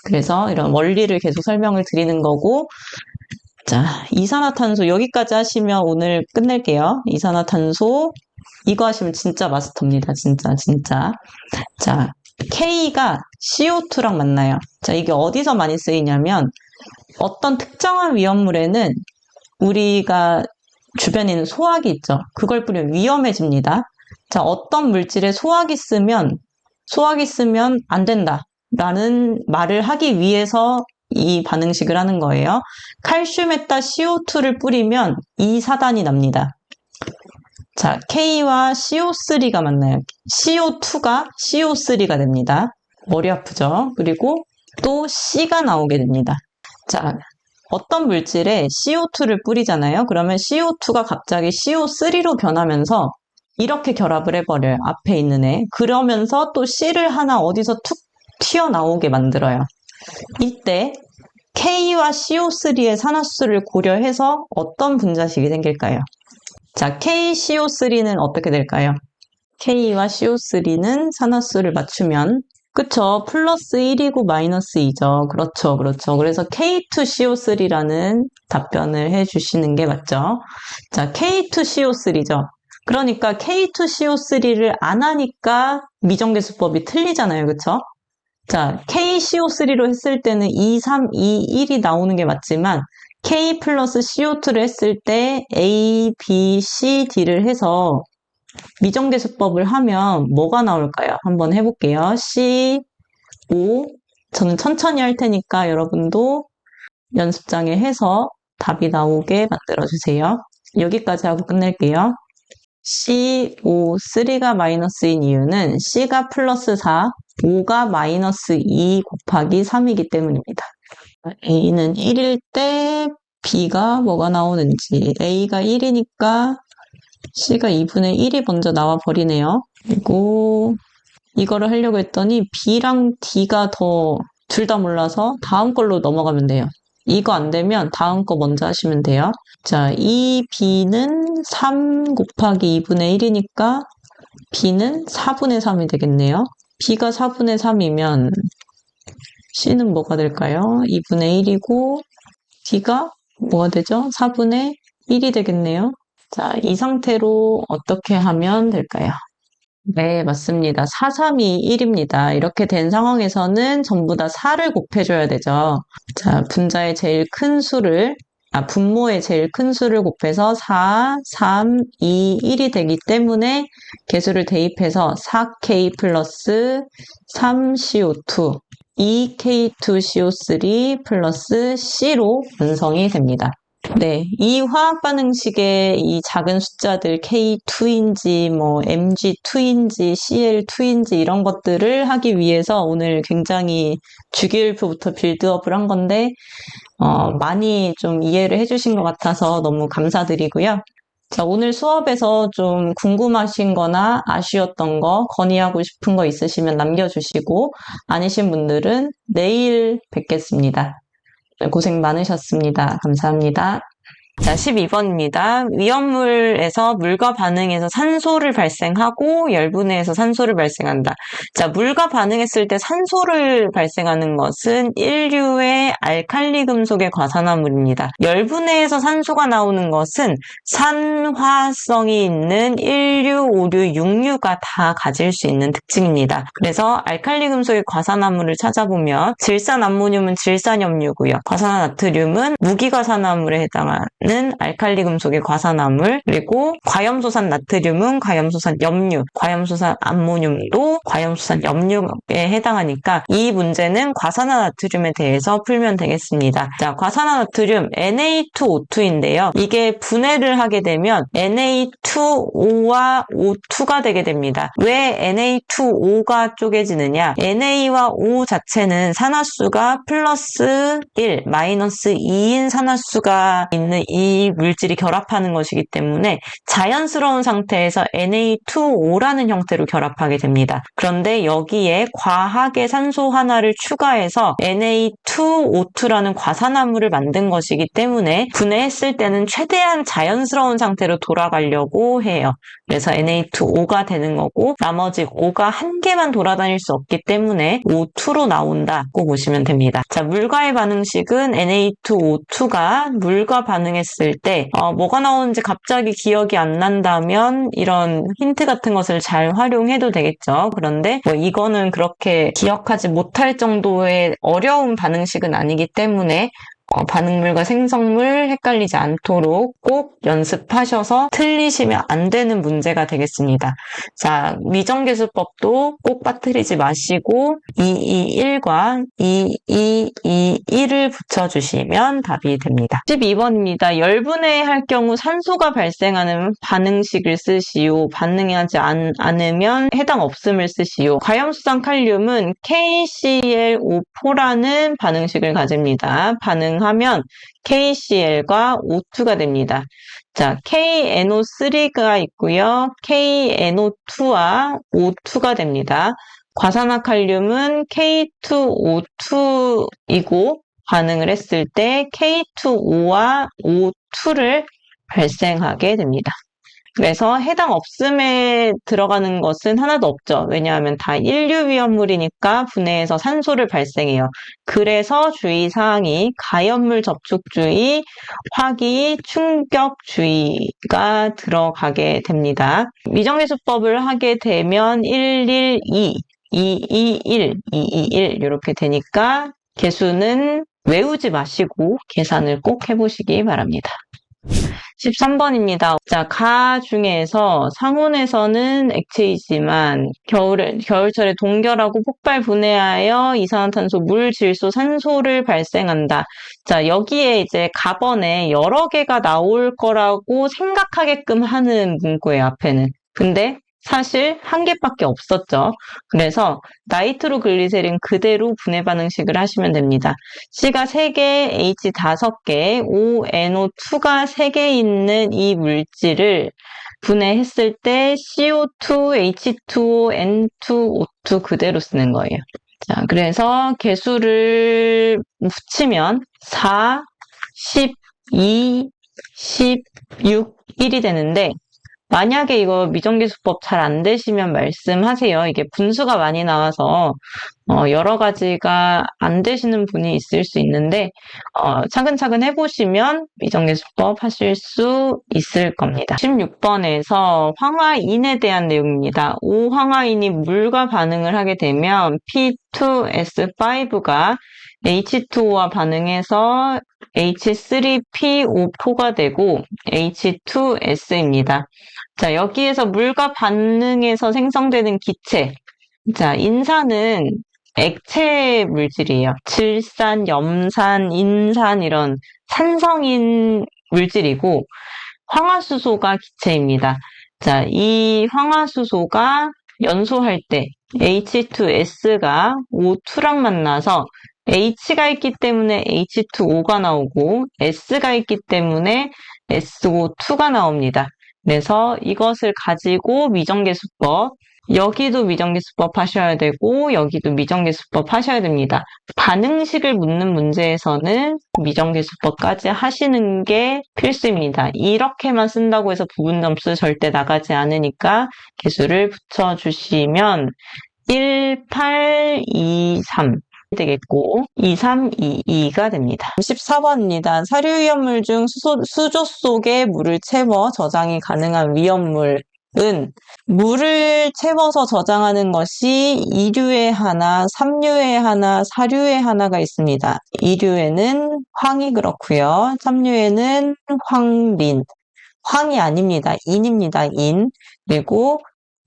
A: 그래서 이런 원리를 계속 설명을 드리는 거고, 자, 이산화탄소 여기까지 하시면 오늘 끝낼게요. 이산화탄소 이거 하시면 진짜 마스터입니다. 진짜. 자, K가 CO2랑 만나요. 자, 이게 어디서 많이 쓰이냐면 어떤 특정한 위험물에는 우리가 주변에 있는 소화기 있죠. 그걸 뿌리면 위험해집니다. 자, 어떤 물질에 소화기 쓰면 안 된다 라는 말을 하기 위해서 이 반응식을 하는 거예요. 칼슘에다 CO2를 뿌리면 이 사단이 납니다. 자, K와 CO3가 만나요. CO2가 CO3가 됩니다. 머리 아프죠? 그리고 또 C가 나오게 됩니다. 자, 어떤 물질에 CO2를 뿌리잖아요. 그러면 CO2가 갑자기 CO3로 변하면서 이렇게 결합을 해버려요. 앞에 있는 애. 그러면서 또 C를 하나 어디서 툭 튀어나오게 만들어요. 이때 K와 CO3의 산화수를 고려해서 어떤 분자식이 생길까요? 자, KCO3는 어떻게 될까요? K와 CO3는 산화수를 맞추면 그쵸? 플러스 1이고 마이너스 2죠. 그렇죠. 그래서 K2CO3라는 답변을 해주시는 게 맞죠. 자, K2CO3죠. 그러니까 K2CO3를 안 하니까 미정계수법이 틀리잖아요. 그쵸? 자, KCO3로 했을 때는 2, 3, 2, 1이 나오는 게 맞지만 K 플러스 CO2를 했을 때 A, B, C, D를 해서 미정계수법을 하면 뭐가 나올까요? 한번 해볼게요. C, O. 저는 천천히 할 테니까 여러분도 연습장에 해서 답이 나오게 만들어주세요. 여기까지 하고 끝낼게요. CO3가 마이너스인 이유는 C가 플러스 4, O가 마이너스 2 곱하기 3이기 때문입니다. A는 1일 때 B가 뭐가 나오는지 A가 1이니까 C가 2분의 1이 먼저 나와 버리네요. 그리고 이거를 하려고 했더니 B랑 D가 둘 다 몰라서 다음 걸로 넘어가면 돼요. 이거 안 되면 다음 거 먼저 하시면 돼요. 자, 이 B는 3 곱하기 2분의 1이니까 B는 4분의 3이 되겠네요. B가 4분의 3이면 C는 뭐가 될까요? 2분의 1이고 D가 뭐가 되죠? 4분의 1이 되겠네요. 자, 이 상태로 어떻게 하면 될까요? 네, 맞습니다. 4, 3, 2, 1입니다. 이렇게 된 상황에서는 전부 다 4를 곱해줘야 되죠. 자, 분모의 제일 큰 수를 곱해서 4, 3, 2, 1이 되기 때문에 개수를 대입해서 4K 플러스 3CO2, 2K2CO3 플러스 C로 완성이 됩니다. 네, 이 화학 반응식의 이 작은 숫자들 K2인지 뭐 Mg2인지 Cl2인지 이런 것들을 하기 위해서 오늘 굉장히 주기율표부터 빌드업을 한 건데 많이 좀 이해를 해주신 것 같아서 너무 감사드리고요. 자, 오늘 수업에서 좀 궁금하신 거나 아쉬웠던 거, 건의하고 싶은 거 있으시면 남겨주시고 아니신 분들은 내일 뵙겠습니다. 고생 많으셨습니다. 감사합니다. 자, 12번입니다. 위험물에서 물과 반응해서 산소를 발생하고 열분해에서 산소를 발생한다. 자, 물과 반응했을 때 산소를 발생하는 것은 1류의 알칼리 금속의 과산화물입니다. 열분해에서 산소가 나오는 것은 산화성이 있는 1류, 5류, 6류가 다 가질 수 있는 특징입니다. 그래서 알칼리 금속의 과산화물을 찾아보면 질산암모늄은 질산염류고요. 과산화나트륨은 무기과산화물에 해당하는 알칼리 금속의 과산화물, 그리고 과염소산 나트륨은 과염소산 염류, 과염소산 암모늄도 과염소산 염류에 해당하니까 이 문제는 과산화나트륨에 대해서 풀면 되겠습니다. 자, 과산화나트륨 Na2O2인데요. 이게 분해를 하게 되면 Na2O와 O2가 되게 됩니다. 왜 Na2O가 쪼개지느냐? Na와 O 자체는 산화수가 플러스 1, 마이너스 2인 산화수가 있는 이 물질이 결합하는 것이기 때문에 자연스러운 상태에서 Na2O라는 형태로 결합하게 됩니다. 그런데 여기에 과하게 산소 하나를 추가해서 Na2O2라는 과산화물을 만든 것이기 때문에 분해했을 때는 최대한 자연스러운 상태로 돌아가려고 해요. 그래서 Na2O가 되는 거고 나머지 O가 한 개만 돌아다닐 수 없기 때문에 O2로 나온다고 보시면 됩니다. 자, 물과의 반응식은 Na2O2가 물과 반응했을 때 뭐가 나오는지 갑자기 기억이 안 난다면 이런 힌트 같은 것을 잘 활용해도 되겠죠. 그런데 이거는 그렇게 기억하지 못할 정도의 어려운 반응식은 아니기 때문에 반응물과 생성물 헷갈리지 않도록 꼭 연습하셔서 틀리시면 안 되는 문제가 되겠습니다. 자, 미정계수법도 꼭 빠뜨리지 마시고 221과 2221을 붙여주시면 답이 됩니다. 12번입니다. 열분해에 할 경우 산소가 발생하는 반응식을 쓰시오. 반응하지 않으면 해당 없음을 쓰시오. 과염수산 칼륨은 KClO4라는 반응식을 가집니다. 하면 KCl과 O2가 됩니다. 자, KNO3가 있고요. KNO2와 O2가 됩니다. 과산화칼륨은 K2O2이고 반응을 했을 때 K2O와 O2를 발생하게 됩니다. 그래서 해당 없음에 들어가는 것은 하나도 없죠. 왜냐하면 다 인류위험물이니까 분해해서 산소를 발생해요. 그래서 주의사항이 가염물 접촉주의, 화기, 충격주의가 들어가게 됩니다. 미정계수법을 하게 되면 112, 221, 221 이렇게 되니까 개수는 외우지 마시고 계산을 꼭 해보시기 바랍니다. 13번입니다. 자, 가 중에서 상온에서는 액체이지만 겨울철에 동결하고 폭발 분해하여 이산화탄소, 물, 질소, 산소를 발생한다. 자, 여기에 이제 가번에 여러 개가 나올 거라고 생각하게끔 하는 문구예요, 앞에는. 근데 사실 한 개밖에 없었죠. 그래서 나이트로글리세린 그대로 분해 반응식을 하시면 됩니다. C가 3개, H 5개, ONO2가 3개 있는 이 물질을 분해했을 때 CO2, H2O, N2O2 그대로 쓰는 거예요. 자, 그래서 개수를 붙이면 4, 12, 16, 1이 되는데 만약에 이거 미정계수법 잘 안 되시면 말씀하세요. 이게 분수가 많이 나와서 여러 가지가 안 되시는 분이 있을 수 있는데 차근차근 해보시면 미정계수법 하실 수 있을 겁니다. 16번에서 황화인에 대한 내용입니다. 5황화인이 물과 반응을 하게 되면 P2S5가 H2O와 반응해서 H3PO4가 되고 H2S입니다. 자, 여기에서 물과 반응해서 생성되는 기체. 자, 인산은 액체 물질이에요. 질산, 염산, 인산 이런 산성인 물질이고 황화수소가 기체입니다. 자, 이 황화수소가 연소할 때 H2S가 O2랑 만나서 H가 있기 때문에 H2O가 나오고 S가 있기 때문에 SO2가 나옵니다. 그래서 이것을 가지고 미정계수법, 여기도 미정계수법 하셔야 되고 여기도 미정계수법 하셔야 됩니다. 반응식을 묻는 문제에서는 미정계수법까지 하시는 게 필수입니다. 이렇게만 쓴다고 해서 부분 점수 절대 나가지 않으니까 개수를 붙여주시면 1, 8, 2, 3 되겠고 2, 3, 2, 2가 됩니다. 14번입니다. 사료위험물 중 수조 속에 물을 채워 저장이 가능한 위험물은 물을 채워서 저장하는 것이 2류에 하나, 3류에 하나, 4류에 하나가 있습니다. 2류에는 황이 그렇고요. 3류에는 황린. 황이 아닙니다. 인입니다. 인. 그리고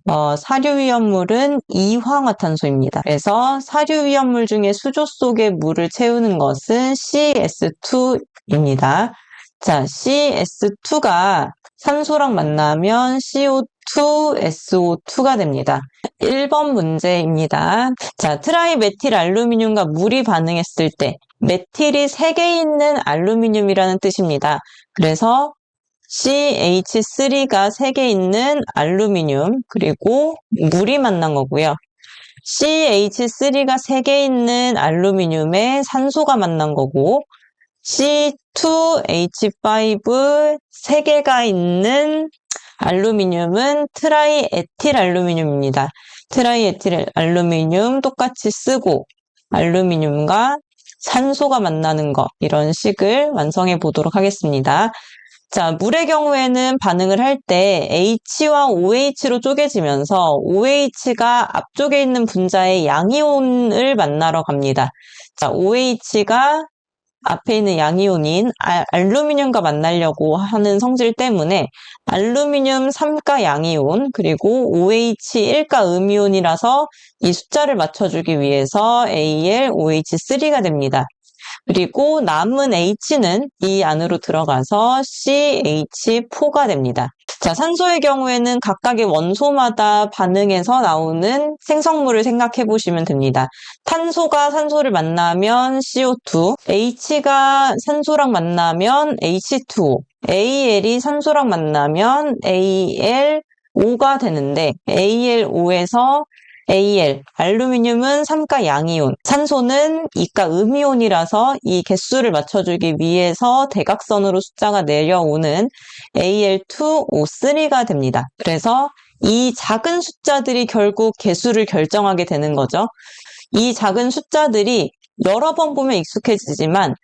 A: 사료위험물은 이황화탄소입니다. 그래서 사료위험물 중에 수조 속에 물을 채우는 것은 CS2입니다. 자, CS2가 산소랑 만나면 CO2SO2가 됩니다. 1번 문제입니다. 자, 트라이메틸알루미늄과 물이 반응했을 때 메틸이 3개 있는 알루미늄이라는 뜻입니다. 그래서 CH3가 3개 있는 알루미늄, 그리고 물이 만난 거고요. CH3가 3개 있는 알루미늄에 산소가 만난 거고, C2H5 3개가 있는 알루미늄은 트라이에틸 알루미늄입니다. 트라이에틸 알루미늄 똑같이 쓰고 알루미늄과 산소가 만나는 거, 이런 식을 완성해 보도록 하겠습니다. 자, 물의 경우에는 반응을 할 때 H와 OH로 쪼개지면서 OH가 앞쪽에 있는 분자의 양이온을 만나러 갑니다. 자, OH가 앞에 있는 양이온인 알루미늄과 만나려고 하는 성질 때문에 알루미늄 3가 양이온, 그리고 OH 1가 음이온이라서 이 숫자를 맞춰주기 위해서 AlOH3가 됩니다. 그리고 남은 H는 이 안으로 들어가서 CH4가 됩니다. 자, 산소의 경우에는 각각의 원소마다 반응해서 나오는 생성물을 생각해 보시면 됩니다. 탄소가 산소를 만나면 CO2, H가 산소랑 만나면 H2O, Al이 산소랑 만나면 AlO가 되는데, AlO에서 알루미늄은 3가 양이온, 산소는 2가 음이온이라서 이 개수를 맞춰주기 위해서 대각선으로 숫자가 내려오는 Al2O3가 됩니다. 그래서 이 작은 숫자들이 결국 개수를 결정하게 되는 거죠. 이 작은 숫자들이 여러 번 보면 익숙해지지만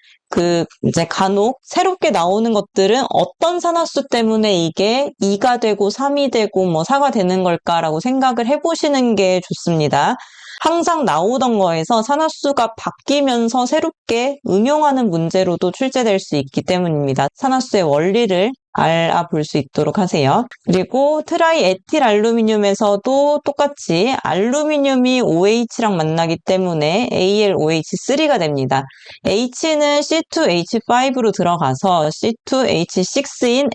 A: 이제 간혹 새롭게 나오는 것들은 어떤 산화수 때문에 이게 2가 되고 3이 되고 4가 되는 걸까라고 생각을 해보시는 게 좋습니다. 항상 나오던 거에서 산화수가 바뀌면서 새롭게 응용하는 문제로도 출제될 수 있기 때문입니다. 산화수의 원리를 알아볼 수 있도록 하세요. 그리고 트라이에틸 알루미늄에서도 똑같이 알루미늄이 OH랑 만나기 때문에 AlOH3가 됩니다. H는 C2H5로 들어가서 C2H6인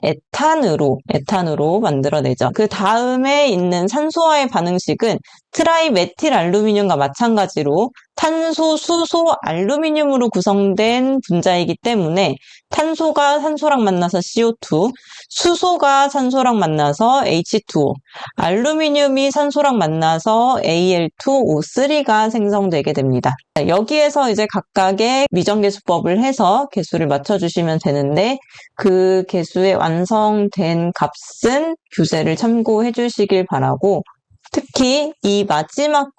A: 에탄으로 만들어내죠. 그 다음에 있는 산소와의 반응식은 트라이메틸 알루미늄과 마찬가지로 탄소, 수소, 알루미늄으로 구성된 분자이기 때문에 탄소가 산소랑 만나서 CO2, 수소가 산소랑 만나서 H2O, 알루미늄이 산소랑 만나서 Al2O3가 생성되게 됩니다. 여기에서 이제 각각의 미정계수법을 해서 개수를 맞춰주시면 되는데, 그 개수의 완성된 값은 교재를 참고해 주시길 바라고, 특히 이 마지막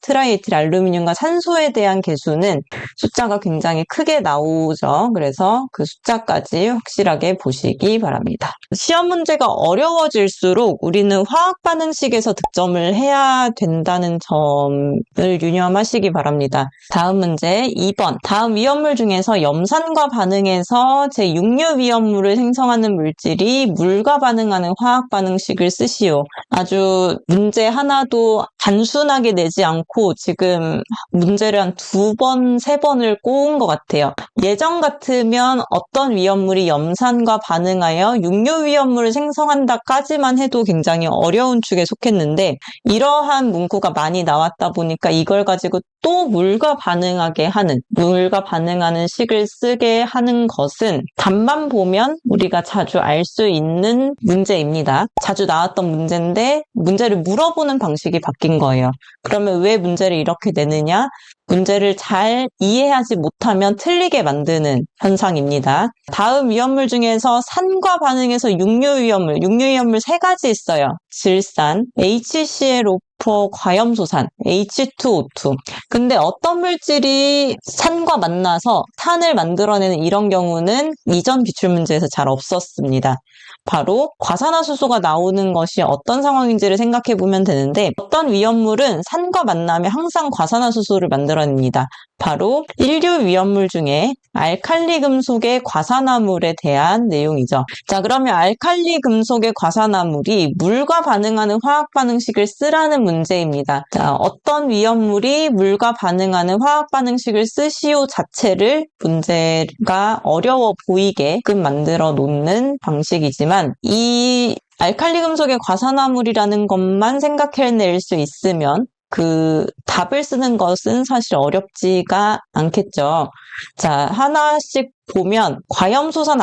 A: 트라이에틸 알루미늄과 산소에 대한 개수는 숫자가 굉장히 크게 나오죠. 그래서 그 숫자까지 확실하게 보시기 바랍니다. 시험 문제가 어려워질수록 우리는 화학 반응식에서 득점을 해야 된다는 점을 유념하시기 바랍니다. 다음 문제 2번. 다음 위험물 중에서 염산과 반응해서 제6류 위험물을 생성하는 물질이 물과 반응하는 화학 반응식을 쓰시오. 아주 문제 하나도 단순하게 내지 않고 지금 문제를 한 2번, 3번을 꼬은 것 같아요. 예전 같으면 어떤 위험물이 염산과 반응하여 6류 위험물을 생성한다까지만 해도 굉장히 어려운 축에 속했는데, 이러한 문구가 많이 나왔다 보니까 이걸 가지고 또 물과 반응하는 식을 쓰게 하는 것은 답만 보면 우리가 자주 알 수 있는 문제입니다. 자주 나왔던 문제인데 문제를 물어보는 방식이 바뀐 거예요. 그러면 왜 문제를 이렇게 내느냐? 문제를 잘 이해하지 못하면 틀리게 만드는 현상입니다. 다음 위험물 중에서 산과 반응해서 6류 위험물 3가지 있어요. 질산, HClO4 과염소산, H2O2. 근데 어떤 물질이 산과 만나서 산을 만들어내는 이런 경우는 이전 기출문제에서 잘 없었습니다. 바로 과산화수소가 나오는 것이 어떤 상황인지를 생각해 보면 되는데, 어떤 위험물은 산과 만나면 항상 과산화수소를 만들어냅니다. 바로 1류 위험물 중에 알칼리 금속의 과산화물에 대한 내용이죠. 자, 그러면 알칼리 금속의 과산화물이 물과 반응하는 화학 반응식을 쓰라는 문제입니다. 자, 어떤 위험물이 물과 반응하는 화학 반응식을 쓰시오 자체를 문제가 어려워 보이게끔 만들어 놓는 방식이지만, 이 알칼리 금속의 과산화물이라는 것만 생각해낼 수 있으면 그 답을 쓰는 것은 사실 어렵지가 않겠죠. 자, 하나씩 보면 과염소산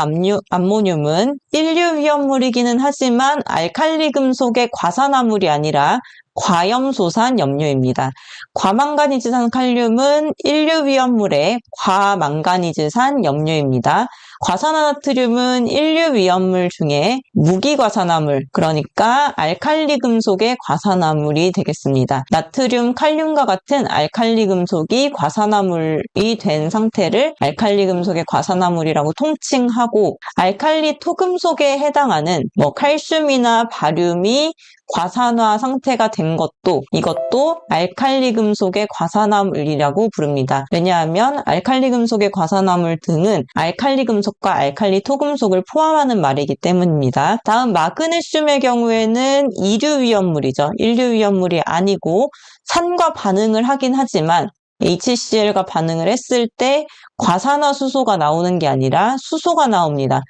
A: 암모늄은 인류 위험물이기는 하지만 알칼리 금속의 과산화물이 아니라 과염소산 염료입니다. 과망가니즈산 칼륨은 인류 위험물의 과망가니즈산 염료입니다. 과산화나트륨은 인류 위험물 중에 무기과산화물, 그러니까 알칼리 금속의 과산화물이 되겠습니다. 나트륨, 칼륨과 같은 알칼리 금속이 과산화물이 된 상태를 알칼리 금속의 과산화물이라고 통칭하고, 알칼리 토금속에 해당하는 칼슘이나 바륨이 과산화 상태가 된 이것도 알칼리 금속의 과산화물이라고 부릅니다. 왜냐하면 알칼리 금속의 과산화물 등은 알칼리 금속과 알칼리 토금속을 포함하는 말이기 때문입니다. 다음 마그네슘의 경우에는 이류 위험물이죠. 인류 위험물이 아니고 산과 반응을 하긴 하지만 HCl과 반응을 했을 때 과산화 수소가 나오는 게 아니라 수소가 나옵니다.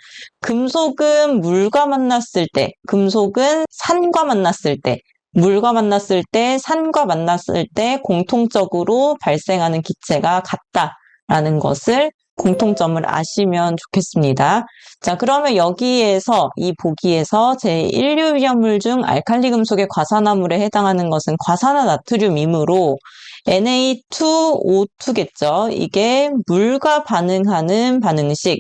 A: 금속은 물과 만났을 때, 금속은 산과 만났을 때, 물과 만났을 때, 산과 만났을 때 공통적으로 발생하는 기체가 같다라는 것을 공통점을 아시면 좋겠습니다. 자, 그러면 여기에서 이 보기에서 제1류 위험물 중 알칼리 금속의 과산화물에 해당하는 것은 과산화 나트륨이므로 Na2O2겠죠. 이게 물과 반응하는 반응식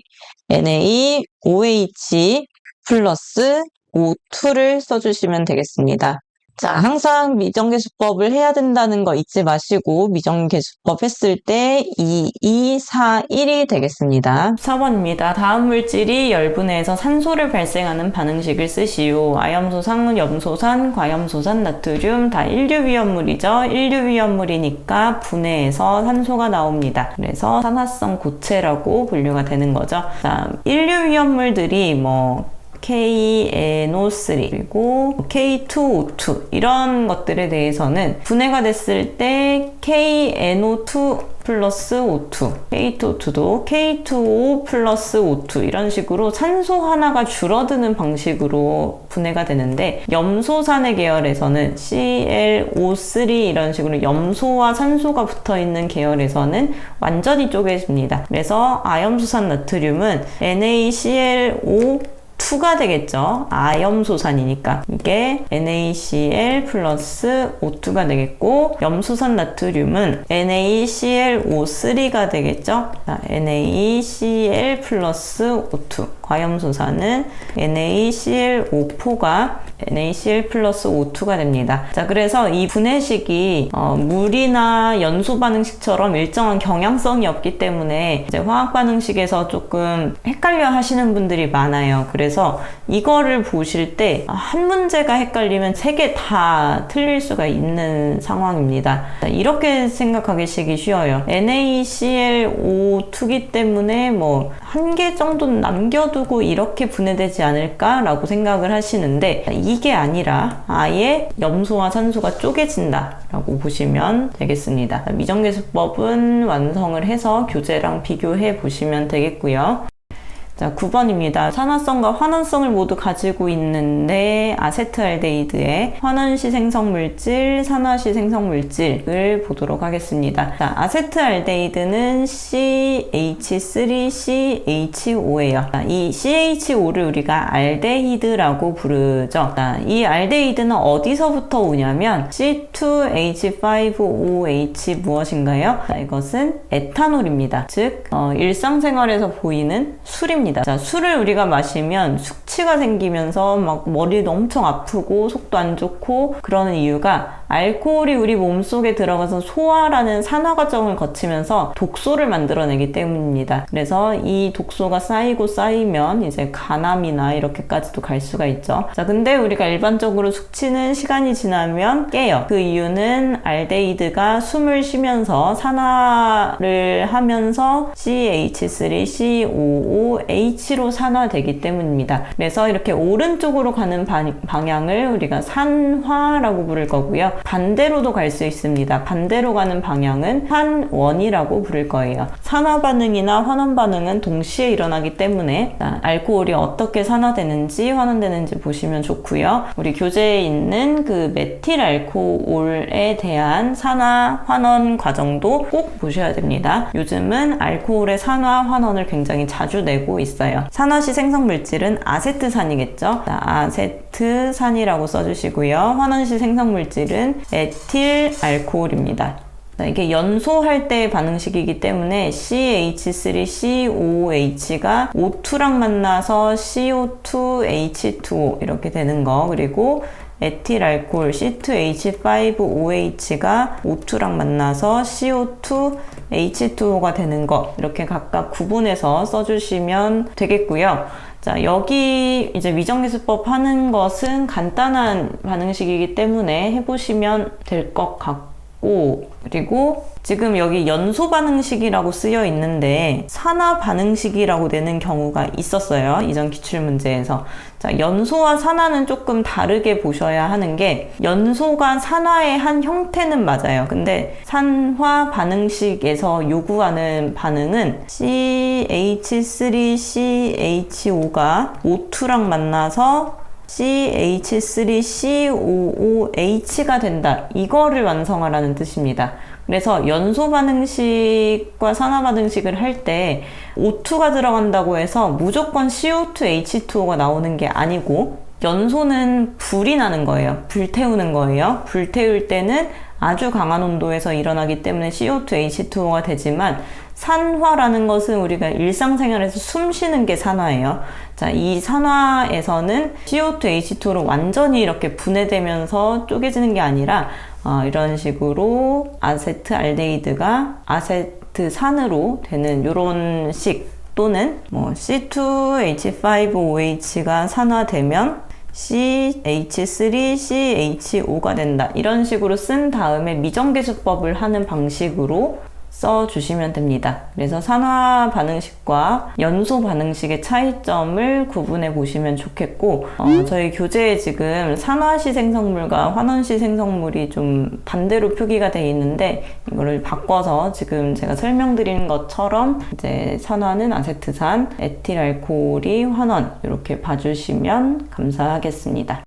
A: NaOH 플러스 O2를 써주시면 되겠습니다. 자, 항상 미정계수법을 해야 된다는 거 잊지 마시고 미정계수법 했을 때 2, 2, 4, 1이 되겠습니다. 4번입니다. 다음 물질이 열분해에서 산소를 발생하는 반응식을 쓰시오. 아염소산, 염소산, 과염소산, 나트륨 다 인류 위험물이죠. 인류 위험물이니까 분해해서 산소가 나옵니다. 그래서 산화성 고체라고 분류가 되는 거죠. 자, 인류 위험물들이 KNO3 그리고 K2O2 이런 것들에 대해서는 분해가 됐을 때 KNO2 플러스 O2, K2O2도 K2O 플러스 O2 이런 식으로 산소 하나가 줄어드는 방식으로 분해가 되는데, 염소산의 계열에서는 ClO3 이런 식으로 염소와 산소가 붙어있는 계열에서는 완전히 쪼개집니다. 그래서 아염소산 나트륨은 NaClO2가 되겠죠. 아염소산이니까 이게 NaCl 플러스 O2가 되겠고, 염소산 나트륨은 NaClO3가 되겠죠. 자, NaCl 플러스 O2. 과염소산은 NaClO4가 NaCl 플러스 O2가 됩니다. 자, 그래서 이 분해식이 물이나 연소 반응식처럼 일정한 경향성이 없기 때문에 이제 화학 반응식에서 조금 헷갈려 하시는 분들이 많아요. 그래서 이거를 보실 때 한 문제가 헷갈리면 3개 다 틀릴 수가 있는 상황입니다. 자, 이렇게 생각하기 쉬워요. NaClO2기 때문에 한 개 정도는 남겨두고 이렇게 분해되지 않을까라고 생각을 하시는데, 이게 아니라 아예 염소와 산소가 쪼개진다 라고 보시면 되겠습니다. 미정계수법은 완성을 해서 교재랑 비교해 보시면 되겠고요. 자, 9번입니다. 산화성과 환원성을 모두 가지고 있는데 아세트알데히드의 환원시 생성물질, 산화시 생성물질을 보도록 하겠습니다. 자, 아세트알데히드는 CH3CHO예요. 자, 이 CHO를 우리가 알데히드라고 부르죠. 자, 이 알데히드는 어디서부터 오냐면 C2H5OH 무엇인가요? 자, 이것은 에탄올입니다. 즉 일상생활에서 보이는 술입니다. 자, 술을 우리가 마시면 숙취가 생기면서 막 머리도 엄청 아프고 속도 안 좋고 그러는 이유가 알코올이 우리 몸속에 들어가서 소화라는 산화 과정을 거치면서 독소를 만들어내기 때문입니다. 그래서 이 독소가 쌓이고 쌓이면 이제 간암이나 이렇게까지도 갈 수가 있죠. 자, 근데 우리가 일반적으로 숙취는 시간이 지나면 깨요. 그 이유는 알데히드가 숨을 쉬면서 산화를 하면서 CH3COOH로 산화되기 때문입니다. 그래서 이렇게 오른쪽으로 가는 방향을 우리가 산화라고 부를 거고요. 반대로도 갈 수 있습니다. 반대로 가는 방향은 환원이라고 부를 거예요. 산화 반응이나 환원 반응은 동시에 일어나기 때문에 알코올이 어떻게 산화되는지 환원되는지 보시면 좋고요. 우리 교재에 있는 그 메틸 알코올에 대한 산화 환원 과정도 꼭 보셔야 됩니다. 요즘은 알코올의 산화 환원을 굉장히 자주 내고 있어요. 산화시 생성 물질은 아세트산이겠죠. 아세트산이라고 써주시고요. 환원시 생성 물질은 에틸 알코올입니다. 이게 연소할 때의 반응식이기 때문에 CH3COOH가 O2랑 만나서 CO2H2O 이렇게 되는 거, 그리고 에틸 알코올 C2H5OH가 O2랑 만나서 CO2H2O가 되는 거, 이렇게 각각 구분해서 써주시면 되겠고요. 자, 여기 이제 위정계수법 하는 것은 간단한 반응식이기 때문에 해보시면 될 것 같고, 그리고 지금 여기 연소 반응식이라고 쓰여 있는데 산화 반응식이라고 되는 경우가 있었어요. 이전 기출문제에서. 자, 연소와 산화는 조금 다르게 보셔야 하는 게, 연소가 산화의 한 형태는 맞아요. 근데 산화 반응식에서 요구하는 반응은 CH3CHO가 O2랑 만나서 CH3COOH가 된다. 이거를 완성하라는 뜻입니다. 그래서 연소 반응식과 산화 반응식을 할 때 O2가 들어간다고 해서 무조건 CO2H2O가 나오는 게 아니고, 연소는 불이 나는 거예요. 불태우는 거예요. 불태울 때는 아주 강한 온도에서 일어나기 때문에 CO2H2O가 되지만, 산화라는 것은 우리가 일상생활에서 숨 쉬는 게 산화예요. 자, 이 산화에서는 CO2H2O로 완전히 이렇게 분해되면서 쪼개지는 게 아니라 이런 식으로 아세트알데히드가 아세트산으로 되는 이런 식, 또는 뭐 C2H5OH가 산화되면 CH3CHO가 된다. 이런 식으로 쓴 다음에 미정계수법을 하는 방식으로 써주시면 됩니다. 그래서 산화 반응식과 연소 반응식의 차이점을 구분해 보시면 좋겠고, 저희 교재에 지금 산화시 생성물과 환원시 생성물이 좀 반대로 표기가 되어 있는데, 이거를 바꿔서 지금 제가 설명드린 것처럼 이제 산화는 아세트산, 에틸 알코올이 환원, 이렇게 봐주시면 감사하겠습니다.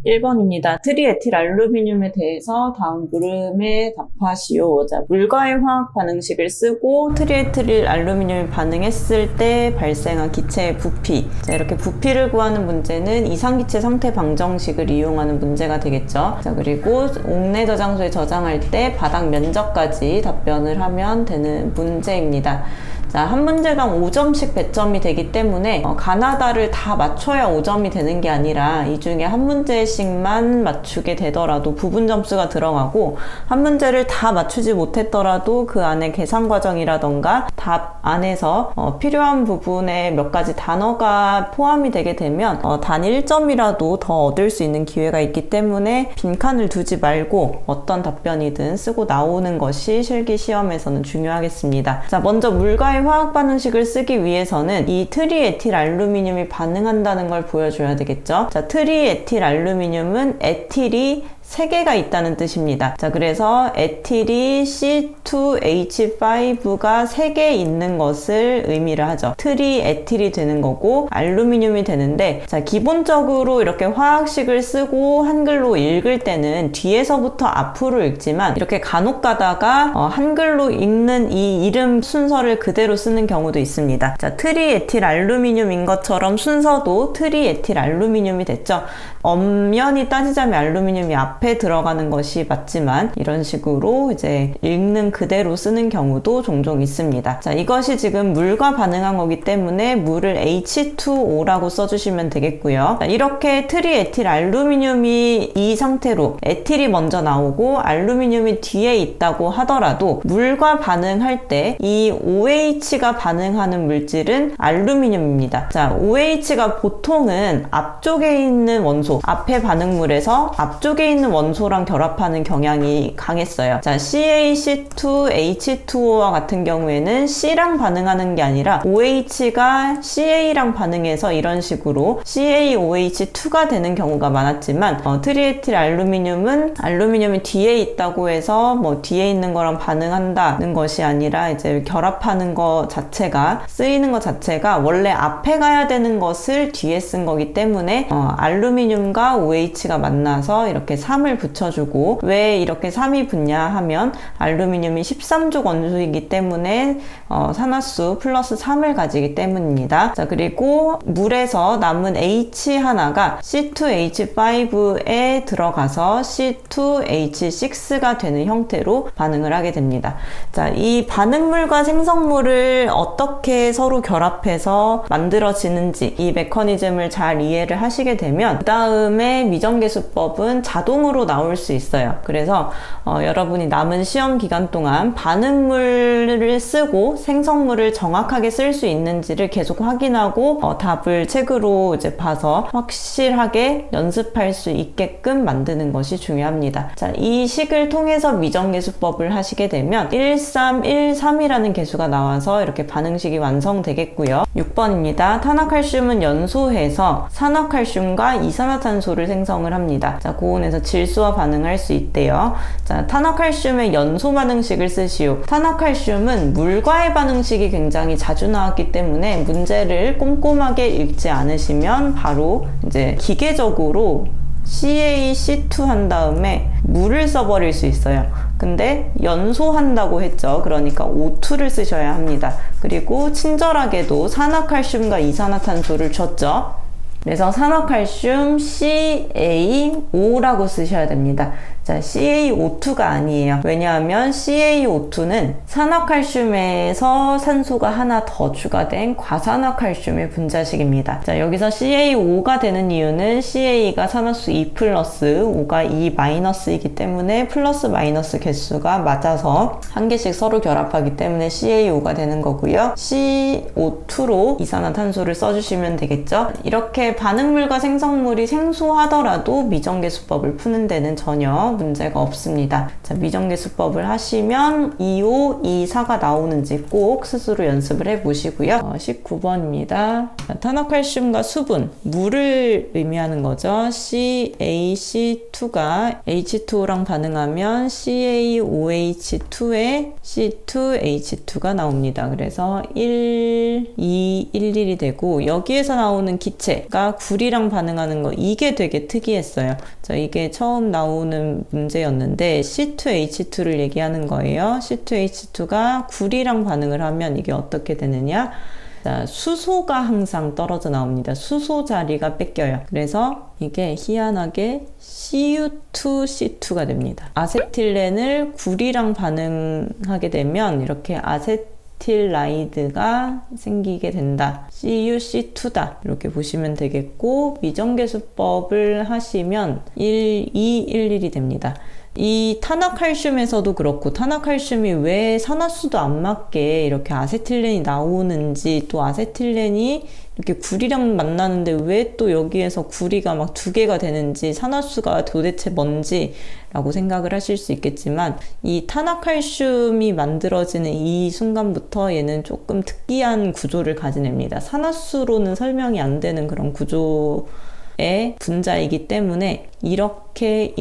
A: 1번입니다. 트리에틸 알루미늄에 대해서 다음 물음에 답하시오. 자, 물과의 화학 반응식을 쓰고 트리에틸 알루미늄이 반응했을 때 발생한 기체의 부피. 자, 이렇게 부피를 구하는 문제는 이상기체 상태 방정식을 이용하는 문제가 되겠죠. 자, 그리고 옥내 저장소에 저장할 때 바닥 면적까지 답변을 하면 되는 문제입니다. 자, 한 문제당 5점씩 배점이 되기 때문에 가나다를 다 맞춰야 5점이 되는 게 아니라 이 중에 한 문제씩만 맞추게 되더라도 부분 점수가 들어가고, 한 문제를 다 맞추지 못했더라도 그 안에 계산 과정이라던가 답 안에서 필요한 부분에 몇 가지 단어가 포함이 되게 되면 단 1점이라도 더 얻을 수 있는 기회가 있기 때문에 빈칸을 두지 말고 어떤 답변이든 쓰고 나오는 것이 실기시험에서는 중요하겠습니다. 자, 먼저 물과의 화학 반응식을 쓰기 위해서는 이 트리에틸 알루미늄이 반응한다는 걸 보여줘야 되겠죠. 자, 트리에틸 알루미늄은 에틸이 3개가 있다는 뜻입니다. 자, 그래서 에틸이 C2H5가 3개 있는 것을 의미를 하죠. 트리에틸이 되는 거고 알루미늄이 되는데, 자, 기본적으로 이렇게 화학식을 쓰고 한글로 읽을 때는 뒤에서부터 앞으로 읽지만, 이렇게 간혹 가다가 한글로 읽는 이 이름 순서를 그대로 쓰는 경우도 있습니다. 자, 트리에틸 알루미늄인 것처럼 순서도 트리에틸 알루미늄이 됐죠. 엄연히 따지자면 알루미늄이 앞에 들어가는 것이 맞지만, 이런 식으로 이제 읽는 그대로 쓰는 경우도 종종 있습니다. 자, 이것이 지금 물과 반응한 거기 때문에 물을 H2O라고 써주시면 되겠고요. 자, 이렇게 트리에틸 알루미늄이 이 상태로 에틸이 먼저 나오고 알루미늄이 뒤에 있다고 하더라도 물과 반응할 때 이 OH가 반응하는 물질은 알루미늄입니다. 자, OH가 보통은 앞쪽에 있는 원소 원소, 앞에 반응물에서 앞쪽에 있는 원소랑 결합하는 경향이 강했어요. 자, CaC2H2O와 같은 경우에는 C랑 반응하는 게 아니라 OH가 CA랑 반응해서 이런 식으로 CaOH2가 되는 경우가 많았지만 트리에틸 알루미늄은 알루미늄이 뒤에 있다고 해서 뭐 뒤에 있는 거랑 반응한다는 것이 아니라 이제 결합하는 거 자체가 쓰이는 것 자체가 원래 앞에 가야 되는 것을 뒤에 쓴 거기 때문에 알루미늄과 OH가 만나서 이렇게 3을 붙여주고 왜 이렇게 3이 붙냐 하면 알루미늄이 13족 원소이기 때문에 산화수 플러스 3을 가지기 때문입니다. 자, 그리고 물에서 남은 H 하나가 C2H5에 들어가서 C2H6가 되는 형태로 반응을 하게 됩니다. 자, 이 반응물과 생성물을 어떻게 서로 결합해서 만들어지는지 이 메커니즘을 잘 이해를 하시게 되면 그 다음에 미정계수법은 자동으로 나올 수 있어요. 그래서 여러분이 남은 시험 기간 동안 반응물을 쓰고 생성물을 정확하게 쓸 수 있는지를 계속 확인하고 답을 책으로 이제 봐서 확실하게 연습할 수 있게끔 만드는 것이 중요합니다. 자, 이 식을 통해서 미정계수법을 하시게 되면 1313이라는 계수가 나와서 이렇게 반응식이 완성되겠고요. 6번입니다. 탄화칼슘은 연소해서 산화칼슘과 이산화탄소를 생성을 합니다. 자, 고온에서 질소와 반응할 수 있대요. 자, 탄화칼슘의 연소 반응식을 쓰시오. 탄화칼슘은 물과의 반응식이 굉장히 자주 나왔기 때문에 문제를 꼼꼼하게 읽지 않으시면 바로 이제 기계적으로 CaC2 한 다음에 물을 써버릴 수 있어요. 근데 연소한다고 했죠. 그러니까 O2를 쓰셔야 합니다. 그리고 친절하게도 산화칼슘과 이산화탄소를 줬죠. 그래서 산화칼슘 CaO라고 쓰셔야 됩니다. 자, CaO2가 아니에요. 왜냐하면 CaO2는 산화칼슘에서 산소가 하나 더 추가된 과산화칼슘의 분자식입니다. 자, 여기서 CaO가 되는 이유는 Ca가 산화수 2 플러스, O가 2 마이너스이기 때문에 플러스 마이너스 개수가 맞아서 한 개씩 서로 결합하기 때문에 CaO가 되는 거고요. CO2로 이산화탄소를 써주시면 되겠죠. 이렇게 반응물과 생성물이 생소하더라도 미정계수법을 푸는 데는 전혀 문제가 없습니다. 자, 미정계수법을 하시면 2호, 2, 4가 나오는지 꼭 스스로 연습을 해보시고요. 19번입니다. 탄화칼슘과 수분, 물을 의미하는 거죠. CaC2가 H2O랑 반응하면 CaOH2에 C2H2가 나옵니다. 그래서 1, 2, 1, 1이 되고 여기에서 나오는 기체가 구리랑 반응하는 거 이게 되게 특이했어요. 자, 이게 처음 나오는 문제였는데 C2H2를 얘기하는 거예요. C2H2가 구리랑 반응을 하면 이게 어떻게 되느냐? 자, 수소가 항상 떨어져 나옵니다. 수소 자리가 뺏겨요. 그래서 이게 희한하게 CU2C2가 됩니다. 아세틸렌을 구리랑 반응하게 되면 이렇게 아세틸라이드가 생기게 된다. CuC2다. 이렇게 보시면 되겠고 미정계수법을 하시면 1, 2, 1, 1이 됩니다. 이 탄화칼슘에서도 그렇고 탄화칼슘이 왜 산화수도 안 맞게 이렇게 아세틸렌이 나오는지 또 아세틸렌이 이렇게 구리랑 만나는데 왜 또 여기에서 구리가 막 2개가 되는지 산화수가 도대체 뭔지 라고 생각을 하실 수 있겠지만 이 탄화칼슘이 만들어지는 이 순간부터 얘는 조금 특이한 구조를 가지냅니다. 산화수로는 설명이 안 되는 그런 구조의 분자이기 때문에 이렇게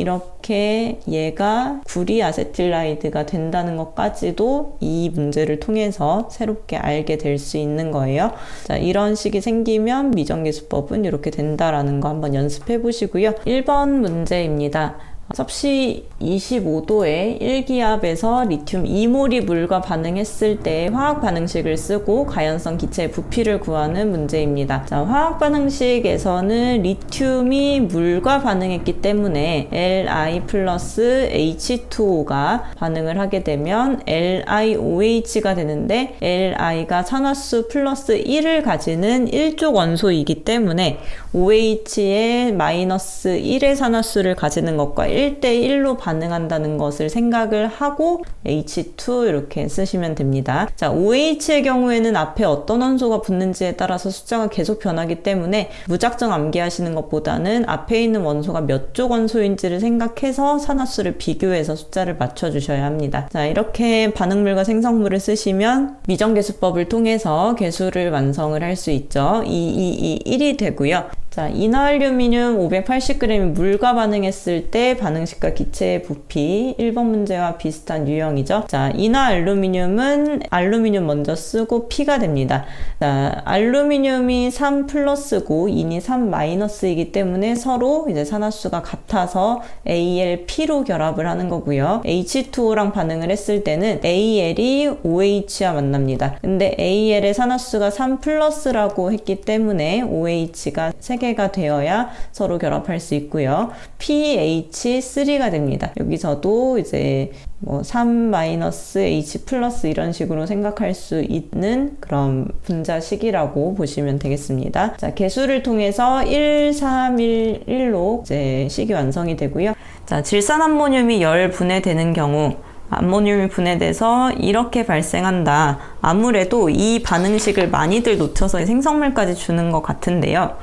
A: 얘가 구리 아세틸라이드가 된다는 것까지도 이 문제를 통해서 새롭게 알게 될 수 있는 거예요. 자, 이런 식이 생기면 미정계수법은 이렇게 된다라는 거 한번 연습해 보시고요. 1번 문제입니다. 섭씨 25도의 1기압에서 리튬 2몰이 물과 반응했을 때 화학 반응식을 쓰고 가연성 기체의 부피를 구하는 문제입니다. 자, 화학 반응식에서는 리튬이 물과 반응했기 때문에 Li 플러스 H2O가 반응을 하게 되면 LiOH가 되는데 Li가 산화수 플러스 1을 가지는 1족 원소이기 때문에 OH의 마이너스 1의 산화수를 가지는 것과 1대1로 반응한다는 것을 생각을 하고 H2 이렇게 쓰시면 됩니다. 자, OH의 경우에는 앞에 어떤 원소가 붙는지에 따라서 숫자가 계속 변하기 때문에 무작정 암기하시는 것보다는 앞에 있는 원소가 몇 쪽 원소인지를 생각해서 산화수를 비교해서 숫자를 맞춰주셔야 합니다. 자, 이렇게 반응물과 생성물을 쓰시면 미정계수법을 통해서 계수를 완성을 할 수 있죠. 1이 되고요. 자, 이나알루미늄 580g이 물과 반응했을 때 반응식과 기체의 부피 1번 문제와 비슷한 유형이죠. 자, 이나알루미늄은 알루미늄 먼저 쓰고 P가 됩니다. 자, 알루미늄이 3 플러스고 인이 3 마이너스이기 때문에 서로 이제 산화수가 같아서 AlP로 결합을 하는 거고요. H2O랑 반응을 했을 때는 Al이 OH와 만납니다. 근데 Al의 산화수가 3 플러스라고 했기 때문에 OH가 3개가 되어야 서로 결합할 수 있고요. PH3가 됩니다. 여기서도 이제 뭐 3-H 플러스 이런 식으로 생각할 수 있는 그런 분자식이라고 보시면 되겠습니다. 자, 계수를 통해서 1, 3, 1, 1로 이제 식이 완성이 되고요. 자, 질산암모늄이 열 분해되는 경우 암모늄이 분해돼서 이렇게 발생한다. 아무래도 이 반응식을 많이들 놓쳐서 생성물까지 주는 것 같은데요.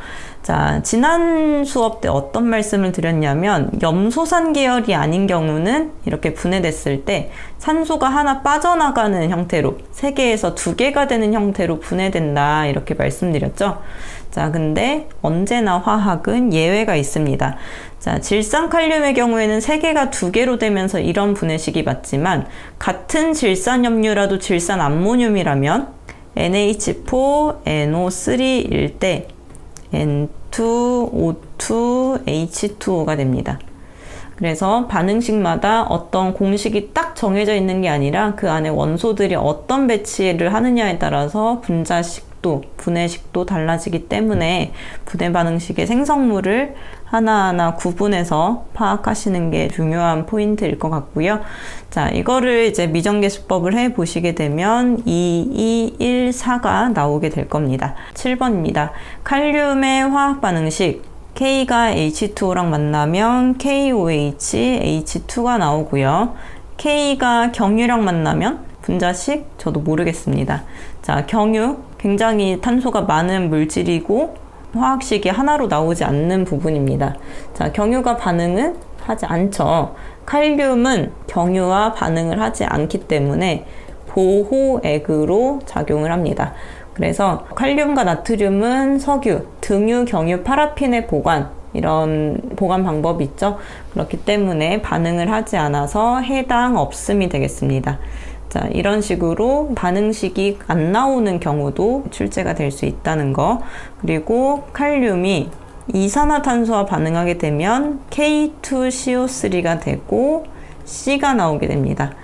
A: 자, 지난 수업 때 어떤 말씀을 드렸냐면 염소산 계열이 아닌 경우는 이렇게 분해됐을 때 산소가 하나 빠져나가는 형태로 3개에서 2개가 되는 형태로 분해된다 이렇게 말씀드렸죠. 자, 근데 언제나 화학은 예외가 있습니다. 자, 질산칼륨의 경우에는 3개가 2개로 되면서 이런 분해식이 맞지만 같은 질산염류라도 질산암모늄이라면 NH4NO3일 때 N2O2 H2O가 됩니다. 그래서 반응식마다 어떤 공식이 딱 정해져 있는 게 아니라 그 안에 원소들이 어떤 배치를 하느냐에 따라서 분자식도, 분해식도 달라지기 때문에 분해 반응식의 생성물을 하나하나 구분해서 파악하시는 게 중요한 포인트일 것 같고요. 자, 이거를 이제 미정계수법을 해 보시게 되면 2, 2, 1, 4가 나오게 될 겁니다. 7번입니다. 칼륨의 화학 반응식 K가 H2O랑 만나면 KOH, H2가 나오고요. K가 경유랑 만나면 분자식 저도 모르겠습니다. 자, 경유 굉장히 탄소가 많은 물질이고 화학식이 하나로 나오지 않는 부분입니다. 자, 경유가 반응은 하지 않죠. 칼륨은 경유와 반응을 하지 않기 때문에 보호액으로 작용을 합니다. 그래서 칼륨과 나트륨은 석유, 등유, 경유, 파라핀의 보관, 이런 보관 방법이 있죠. 그렇기 때문에 반응을 하지 않아서 해당 없음이 되겠습니다. 자, 이런 식으로 반응식이 안 나오는 경우도 출제가 될 수 있다는 거. 그리고 칼륨이 이산화탄소와 반응하게 되면 K2CO3가 되고 C가 나오게 됩니다.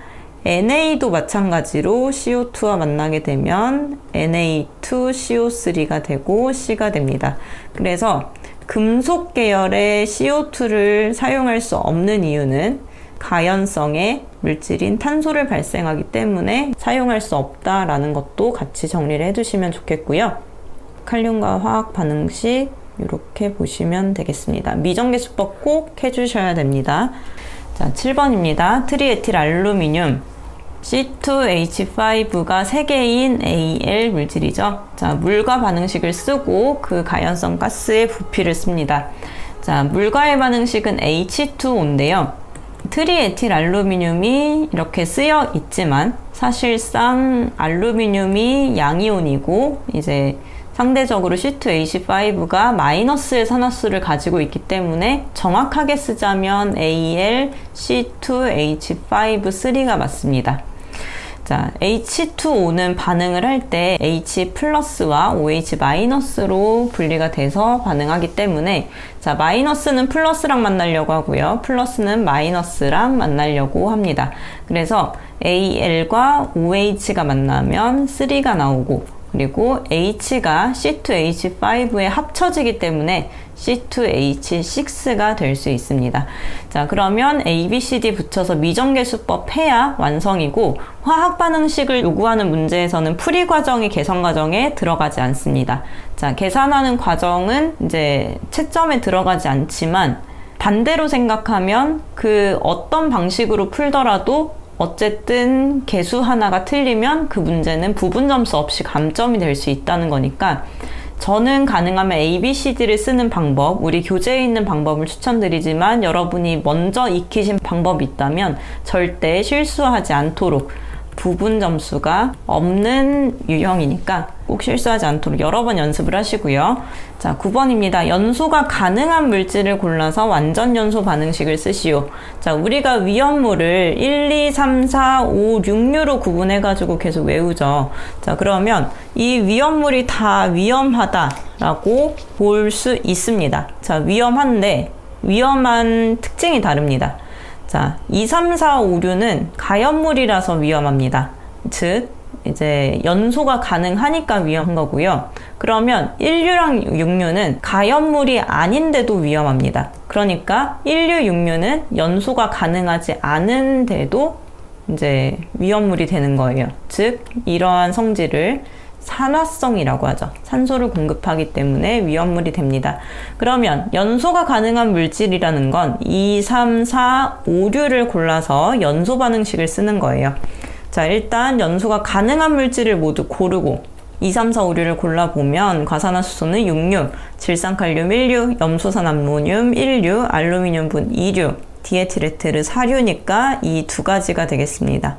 A: NA도 마찬가지로 CO2와 만나게 되면 Na2CO3가 되고 C가 됩니다. 그래서 금속 계열의 CO2를 사용할 수 없는 이유는 가연성의 물질인 탄소를 발생하기 때문에 사용할 수 없다라는 것도 같이 정리를 해두시면 좋겠고요. 칼륨과 화학 반응식 이렇게 보시면 되겠습니다. 미정계수법 꼭 해주셔야 됩니다. 자, 7번입니다. 트리에틸 알루미늄 C2H5가 3개인 Al 물질이죠. 자, 물과 반응식을 쓰고 그 가연성 가스의 부피를 씁니다. 자, 물과의 반응식은 H2O인데요. 트리에틸 알루미늄이 이렇게 쓰여 있지만 사실상 알루미늄이 양이온이고 이제 상대적으로 C2H5가 마이너스의 산화수를 가지고 있기 때문에 정확하게 쓰자면 AlC2H5-3가 맞습니다. 자, H2O는 반응을 할 때 H 플러스와 OH 마이너스로 분리가 돼서 반응하기 때문에 자, 마이너스는 플러스랑 만나려고 하고요. 플러스는 마이너스랑 만나려고 합니다. 그래서 Al과 OH가 만나면 3가 나오고 그리고 H가 C2H5에 합쳐지기 때문에 C2H6가 될 수 있습니다. 자, 그러면 A, B, C, D 붙여서 미정계수법 해야 완성이고 화학 반응식을 요구하는 문제에서는 풀이 과정이 계산 과정에 들어가지 않습니다. 자, 계산하는 과정은 이제 채점에 들어가지 않지만 반대로 생각하면 그 어떤 방식으로 풀더라도 어쨌든 개수 하나가 틀리면 그 문제는 부분 점수 없이 감점이 될 수 있다는 거니까 저는 가능하면 ABCD를 쓰는 방법, 우리 교재에 있는 방법을 추천드리지만 여러분이 먼저 익히신 방법이 있다면 절대 실수하지 않도록 부분 점수가 없는 유형이니까 꼭 실수하지 않도록 여러 번 연습을 하시고요. 자, 9번입니다. 연소가 가능한 물질을 골라서 완전 연소 반응식을 쓰시오. 자, 우리가 위험물을 1, 2, 3, 4, 5, 6류로 구분해가지고 계속 외우죠. 자, 그러면 이 위험물이 다 위험하다라고 볼 수 있습니다. 자, 위험한데 위험한 특징이 다릅니다. 자, 2, 3, 4, 5, 6는 가연물이라서 위험합니다. 즉, 이제 연소가 가능하니까 위험한 거고요. 그러면 1류랑 6류는 가연물이 아닌데도 위험합니다. 그러니까 1류, 6류는 연소가 가능하지 않은데도 이제 위험물이 되는 거예요. 즉, 이러한 성질을 산화성이라고 하죠. 산소를 공급하기 때문에 위험물이 됩니다. 그러면 연소가 가능한 물질이라는 건 2, 3, 4, 5류를 골라서 연소 반응식을 쓰는 거예요. 자, 일단 연소가 가능한 물질을 모두 고르고 2, 3, 4, 5류를 골라보면 과산화수소는 6류, 질산칼륨 1류, 염소산 암모늄 1류, 알루미늄분 2류, 디에틸에테르 4류니까 이 두 가지가 되겠습니다.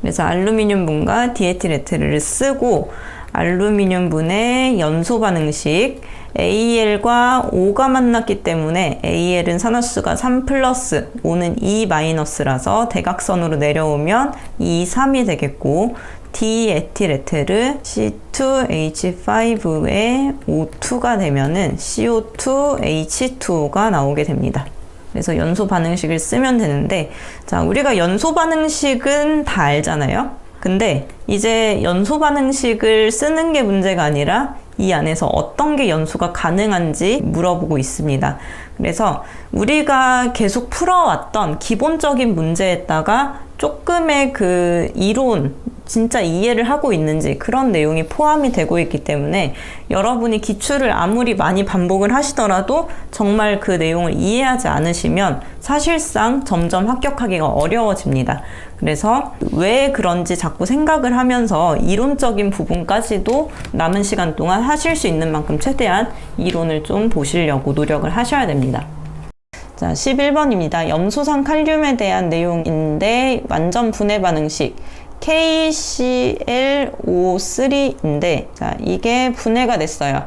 A: 그래서 알루미늄분과 디에틸에테르를 쓰고 알루미늄분의 연소 반응식 AL과 O가 만났기 때문에 AL은 산화수소가 3 플러스, O는 2 마이너스라서 대각선으로 내려오면 2, 3이 되겠고 디에틸에테르 C2H5에 O2가 되면은 CO2H2O가 나오게 됩니다. 그래서 연소 반응식을 쓰면 되는데, 자, 우리가 연소 반응식은 다 알잖아요. 근데 이제 연소 반응식을 쓰는 게 문제가 아니라 이 안에서 어떤 게 연소가 가능한지 물어보고 있습니다. 그래서 우리가 계속 풀어왔던 기본적인 문제에다가 조금의 그 이론, 진짜 이해를 하고 있는지 그런 내용이 포함이 되고 있기 때문에 여러분이 기출을 아무리 많이 반복을 하시더라도 정말 그 내용을 이해하지 않으시면 사실상 점점 합격하기가 어려워집니다. 그래서 왜 그런지 자꾸 생각을 하면서 이론적인 부분까지도 남은 시간 동안 하실 수 있는 만큼 최대한 이론을 좀 보시려고 노력을 하셔야 됩니다. 자, 11번입니다. 염소산 칼륨에 대한 내용인데 완전 분해 반응식 KClO3인데, 자, 이게 분해가 됐어요.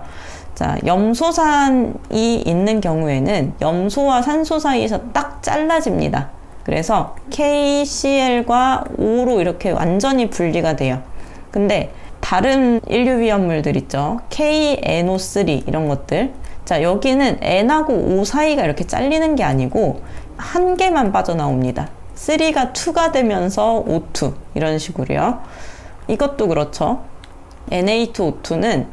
A: 자, 염소산이 있는 경우에는 염소와 산소 사이에서 딱 잘라집니다. 그래서 KCl과 O로 이렇게 완전히 분리가 돼요. 근데 다른 인류 위험물들 있죠. KNO3 이런 것들. 자, 여기는 N하고 O 사이가 이렇게 잘리는 게 아니고 한 개만 빠져나옵니다. 3가 2가 되면서 O2 이런 식으로요. 이것도 그렇죠. Na2O2는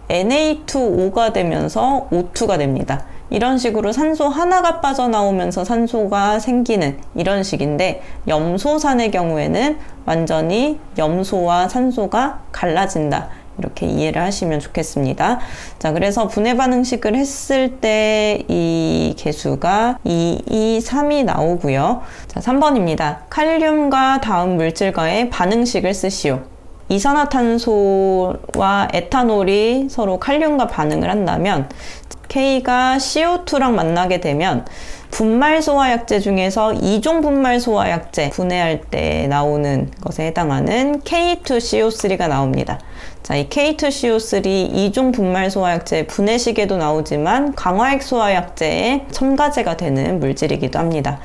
A: Na2O가 되면서 O2가 됩니다. 이런 식으로 산소 하나가 빠져나오면서 산소가 생기는 이런 식인데, 염소산의 경우에는 완전히 염소와 산소가 갈라진다. 이렇게 이해를 하시면 좋겠습니다. 자, 그래서 분해 반응식을 했을 때 이 개수가 2, 2, 3이 나오고요. 자, 3번입니다. 칼륨과 다음 물질과의 반응식을 쓰시오. 이산화탄소와 에탄올이 서로 칼륨과 반응을 한다면 K가 CO2랑 만나게 되면 분말 소화약제 중에서 2종 분말 소화약제 분해할 때 나오는 것에 해당하는 K2CO3가 나옵니다. 자, 이 K2CO3 2종 분말 소화약제 분해식에도 나오지만 강화액 소화약제의 첨가제가 되는 물질이기도 합니다.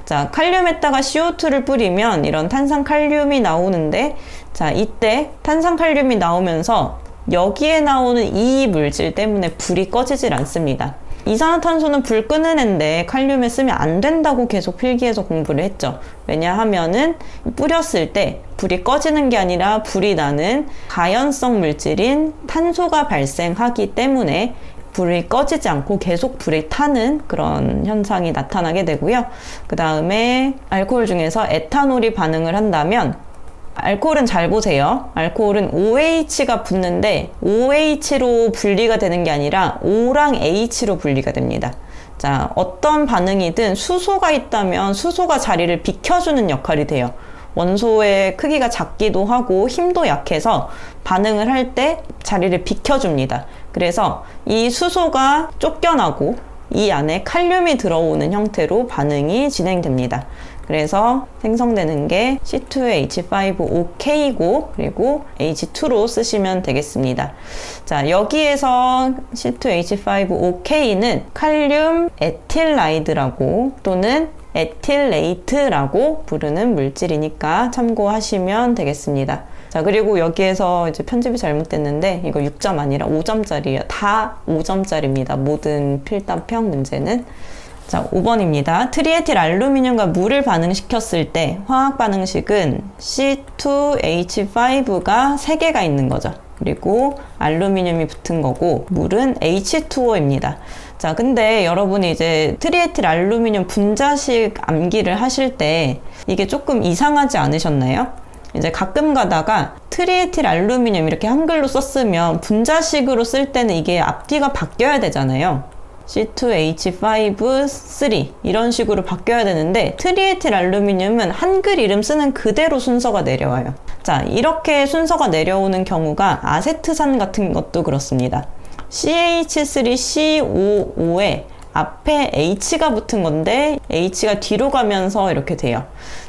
A: 자, 칼륨에다가 CO2를 뿌리면 이런 탄산칼륨이 나오는데, 자, 이때 탄산칼륨이 나오면서 여기에 나오는 이 물질 때문에 불이 꺼지질 않습니다. 이산화탄소는 불 끄는 앤데 칼륨에 쓰면 안 된다고 계속 필기에서 공부를 했죠. 왜냐하면은 뿌렸을 때 불이 꺼지는 게 아니라 불이 나는 가연성 물질인 탄소가 발생하기 때문에 불이 꺼지지 않고 계속 불이 타는 그런 현상이 나타나게 되고요. 그 다음에 알코올 중에서 에탄올이 반응을 한다면, 알코올은 잘 보세요. 알코올은 OH가 붙는데 OH로 분리가 되는 게 아니라 O랑 H로 분리가 됩니다. 자, 어떤 반응이든 수소가 있다면 수소가 자리를 비켜주는 역할이 돼요. 원소의 크기가 작기도 하고 힘도 약해서 반응을 할 때 자리를 비켜줍니다. 그래서 이 수소가 쫓겨나고 이 안에 칼륨이 들어오는 형태로 반응이 진행됩니다. 그래서 생성되는 게 C2H5OK이고 그리고 H2로 쓰시면 되겠습니다. 자, 여기에서 C2H5OK는 칼륨 에틸라이드라고 또는 에틸레이트라고 부르는 물질이니까 참고하시면 되겠습니다. 자, 그리고 여기에서 이제 편집이 잘못됐는데 이거 6점 아니라 5점짜리예요. 다 5점짜리입니다. 모든 필답형 문제는. 자, 5번입니다. 트리에틸 알루미늄과 물을 반응시켰을 때 화학 반응식은 C2H5가 3개가 있는 거죠. 그리고 알루미늄이 붙은 거고 물은 H2O입니다. 자, 근데 여러분이 이제 트리에틸 알루미늄 분자식 암기를 하실 때 이게 조금 이상하지 않으셨나요? 이제 가끔 가다가 트리에틸 알루미늄 이렇게 한글로 썼으면 분자식으로 쓸 때는 이게 앞뒤가 바뀌어야 되잖아요. C2H5, 3 이런 식으로 바뀌어야 되는데 트리에틸 알루미늄은 한글 이름 쓰는 그대로 순서가 내려와요. 자, 이렇게 순서가 내려오는 경우가 아세트산 같은 것도 그렇습니다. CH3COO에 앞에 H가 붙은 건데 H가 뒤로 가면서 이렇게 돼요.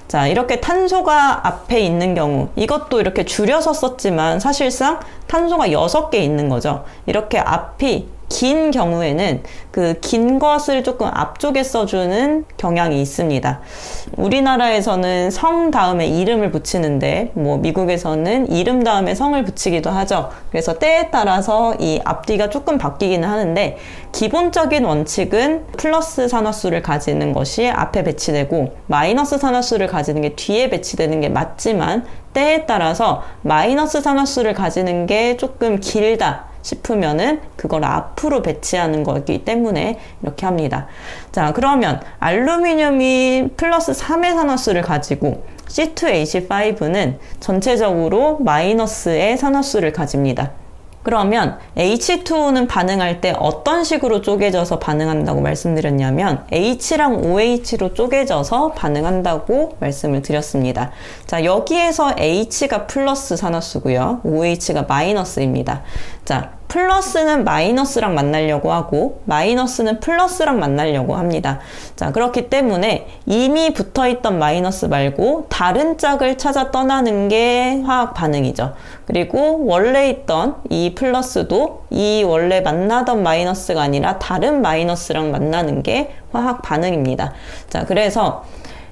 A: 자, 이렇게 탄소가 앞에 있는 경우 이것도 이렇게 줄여서 썼지만 사실상 탄소가 6개 있는 거죠. 이렇게 앞이 긴 경우에는 그 긴 것을 조금 앞쪽에 써주는 경향이 있습니다. 우리나라에서는 성 다음에 이름을 붙이는데 뭐 미국에서는 이름 다음에 성을 붙이기도 하죠. 그래서 때에 따라서 이 앞뒤가 조금 바뀌기는 하는데 기본적인 원칙은 플러스 산화수를 가지는 것이 앞에 배치되고 마이너스 산화수를 가지는 게 뒤에 배치되는 게 맞지만 때에 따라서 마이너스 산화수를 가지는 게 조금 길다 싶으면은 그걸 앞으로 배치하는 거기 때문에 이렇게 합니다. 자, 그러면 알루미늄이 플러스 3의 산화수를 가지고 C2H5는 전체적으로 마이너스의 산화수를 가집니다. 그러면 H2O는 반응할 때 어떤 식으로 쪼개져서 반응한다고 말씀드렸냐면 H랑 OH로 쪼개져서 반응한다고 말씀을 드렸습니다. 자, 여기에서 H가 플러스 산화수고요. OH가 마이너스입니다. 자, 플러스는 마이너스랑 만나려고 하고 마이너스는 플러스랑 만나려고 합니다. 자, 그렇기 때문에 이미 붙어있던 마이너스 말고 다른 짝을 찾아 떠나는 게 화학 반응이죠. 그리고 원래 있던 이 플러스도 이 원래 만나던 마이너스가 아니라 다른 마이너스랑 만나는 게 화학 반응입니다. 자, 그래서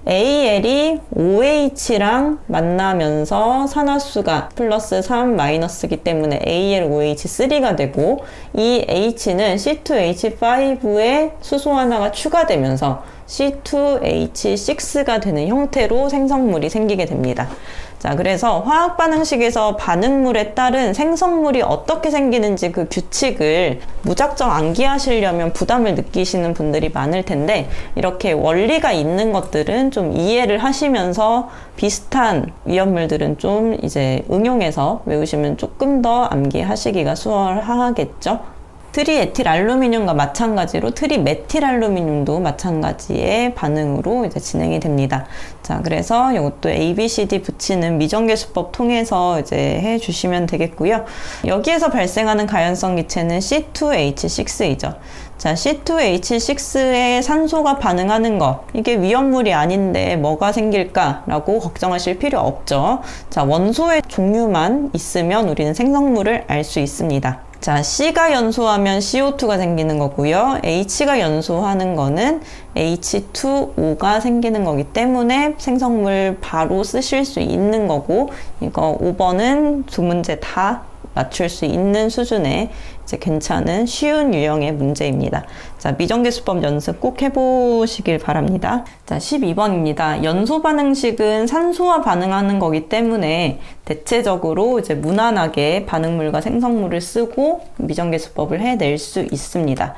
A: AL이 OH랑 만나면서 산화수가 플러스 3 마이너스이기 때문에 AlOH3가 되고 이 H는 C2H5에 수소 하나가 추가되면서 C2H6가 되는 형태로 생성물이 생기게 됩니다. 자, 그래서 화학 반응식에서 반응물에 따른 생성물이 어떻게 생기는지 그 규칙을 무작정 암기하시려면 부담을 느끼시는 분들이 많을 텐데 이렇게 원리가 있는 것들은 좀 이해를 하시면서 비슷한 위험물들은 좀 이제 응용해서 외우시면 조금 더 암기하시기가 수월하겠죠. 트리에틸 알루미늄과 마찬가지로 트리메틸 알루미늄도 마찬가지의 반응으로 이제 진행이 됩니다. 자, 그래서 이것도 A, B, C, D 붙이는 미정계수법 통해서 이제 해주시면 되겠고요. 여기에서 발생하는 가연성 기체는 C2H6이죠. 자, C2H6에 산소가 반응하는 거, 이게 위험물이 아닌데 뭐가 생길까라고 걱정하실 필요 없죠. 자, 원소의 종류만 있으면 우리는 생성물을 알 수 있습니다. 자, C가 연소하면 CO2가 생기는 거고요. H가 연소하는 거는 H2O가 생기는 거기 때문에 생성물 바로 쓰실 수 있는 거고, 이거 5번은 두 문제 다 맞출 수 있는 수준의 이제 괜찮은 쉬운 유형의 문제입니다. 자, 미정계수법 연습 꼭 해보시길 바랍니다. 자, 12번입니다. 연소 반응식은 산소와 반응하는 거기 때문에 대체적으로 이제 무난하게 반응물과 생성물을 쓰고 미정계수법을 해낼 수 있습니다.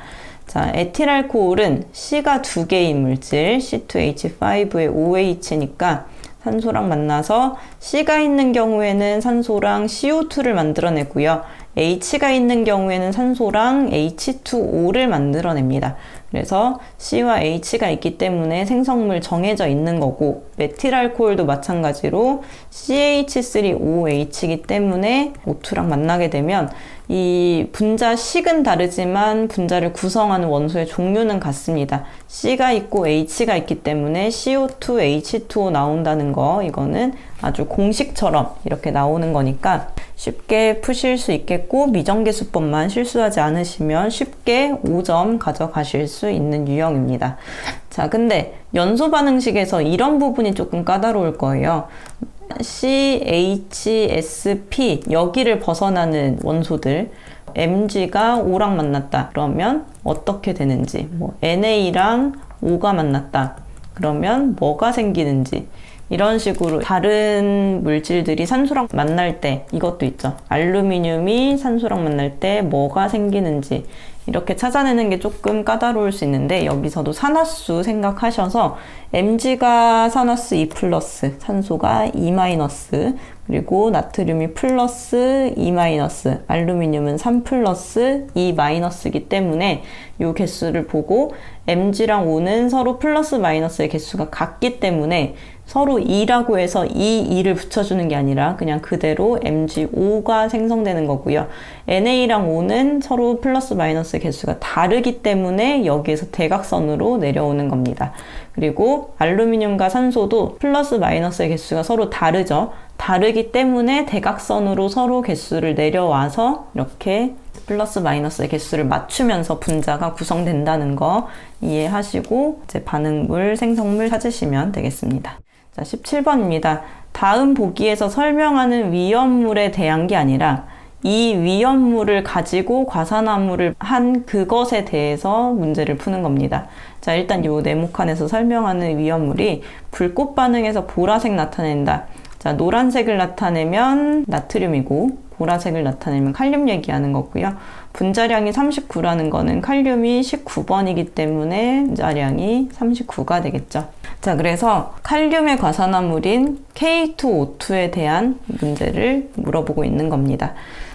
A: 자, 에틸알코올은 C가 2개인 물질, C2H5의 OH니까 산소랑 만나서 C가 있는 경우에는 산소랑 CO2를 만들어내고요. H가 있는 경우에는 산소랑 H2O를 만들어냅니다. 그래서 C와 H가 있기 때문에 생성물 정해져 있는 거고, 메틸알코올도 마찬가지로 CH3OH이기 때문에 O2랑 만나게 되면 이 분자식은 다르지만 분자를 구성하는 원소의 종류는 같습니다. C가 있고 H가 있기 때문에 CO2, H2O 나온다는 거, 이거는 아주 공식처럼 이렇게 나오는 거니까 쉽게 푸실 수 있겠고, 미정계수법만 실수하지 않으시면 쉽게 5점 가져가실 수 있는 유형입니다. 자, 근데 연소 반응식에서 이런 부분이 조금 까다로울 거예요. CHSP, 여기를 벗어나는 원소들, Mg가 O랑 만났다 그러면 어떻게 되는지, NA랑 O가 만났다 그러면 뭐가 생기는지, 이런 식으로 다른 물질들이 산소랑 만날 때, 이것도 있죠. 알루미늄이 산소랑 만날 때 뭐가 생기는지 이렇게 찾아내는 게 조금 까다로울 수 있는데, 여기서도 산화수 생각하셔서 Mg가 산화수 2+, 산소가 2-, 그리고 나트륨이 플러스 2-, 알루미늄은 3+, 2-이기 때문에 이 개수를 보고 Mg랑 O는 서로 플러스 마이너스의 개수가 같기 때문에 서로 2라고 해서 2를 붙여주는 게 아니라 그냥 그대로 MgO가 생성되는 거고요. NA랑 O는 서로 플러스 마이너스 개수가 다르기 때문에 여기에서 대각선으로 내려오는 겁니다. 그리고 알루미늄과 산소도 플러스 마이너스의 개수가 서로 다르죠. 다르기 때문에 대각선으로 서로 개수를 내려와서 이렇게 플러스 마이너스의 개수를 맞추면서 분자가 구성된다는 거 이해하시고 이제 반응물, 생성물 찾으시면 되겠습니다. 자, 17번입니다. 다음 보기에서 설명하는 위험물에 대한 게 아니라 이 위험물을 가지고 과산화물을 한 그것에 대해서 문제를 푸는 겁니다. 자, 일단 이 네모칸에서 설명하는 위험물이 불꽃 반응에서 보라색 나타낸다. 자, 노란색을 나타내면 나트륨이고 보라색을 나타내면 칼륨 얘기하는 거고요. 분자량이 39라는 거는 칼륨이 19번이기 때문에 분자량이 39가 되겠죠. 자, 그래서 칼륨의 과산화물인 K2O2에 대한 문제를 물어보고 있는 겁니다.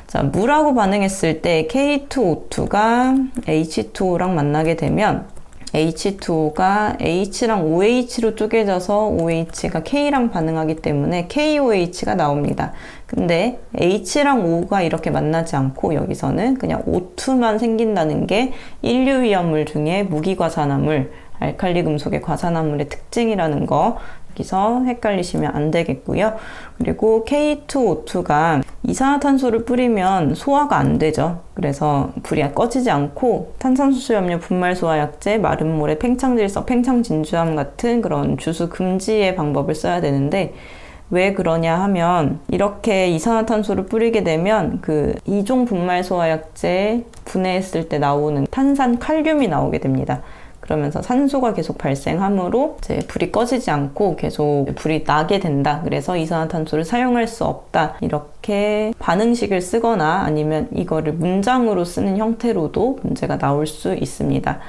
A: 자, 물하고 반응했을 때 K2O2가 H2O랑 만나게 되면 H2O가 H랑 OH로 쪼개져서 OH가 K랑 반응하기 때문에 KOH가 나옵니다. 근데 H랑 O가 이렇게 만나지 않고 여기서는 그냥 O2만 생긴다는 게 인류 위험물 중에 무기과산화물, 알칼리 금속의 과산화물의 특징이라는 거 여기서 헷갈리시면 안 되겠고요. 그리고 K2O2가 이산화탄소를 뿌리면 소화가 안 되죠. 그래서 불이 꺼지지 않고 탄산수 수염료, 분말 소화약제, 마른 모래, 팽창질석, 팽창진주함 같은 그런 주수 금지의 방법을 써야 되는데, 왜 그러냐 하면 이렇게 이산화탄소를 뿌리게 되면 그 이종 분말 소화약제 분해했을 때 나오는 탄산 칼륨이 나오게 됩니다. 그러면서 산소가 계속 발생하므로 이제 불이 꺼지지 않고 계속 불이 나게 된다. 그래서 이산화탄소를 사용할 수 없다. 이렇게 반응식을 쓰거나 아니면 이거를 문장으로 쓰는 형태로도 문제가 나올 수 있습니다.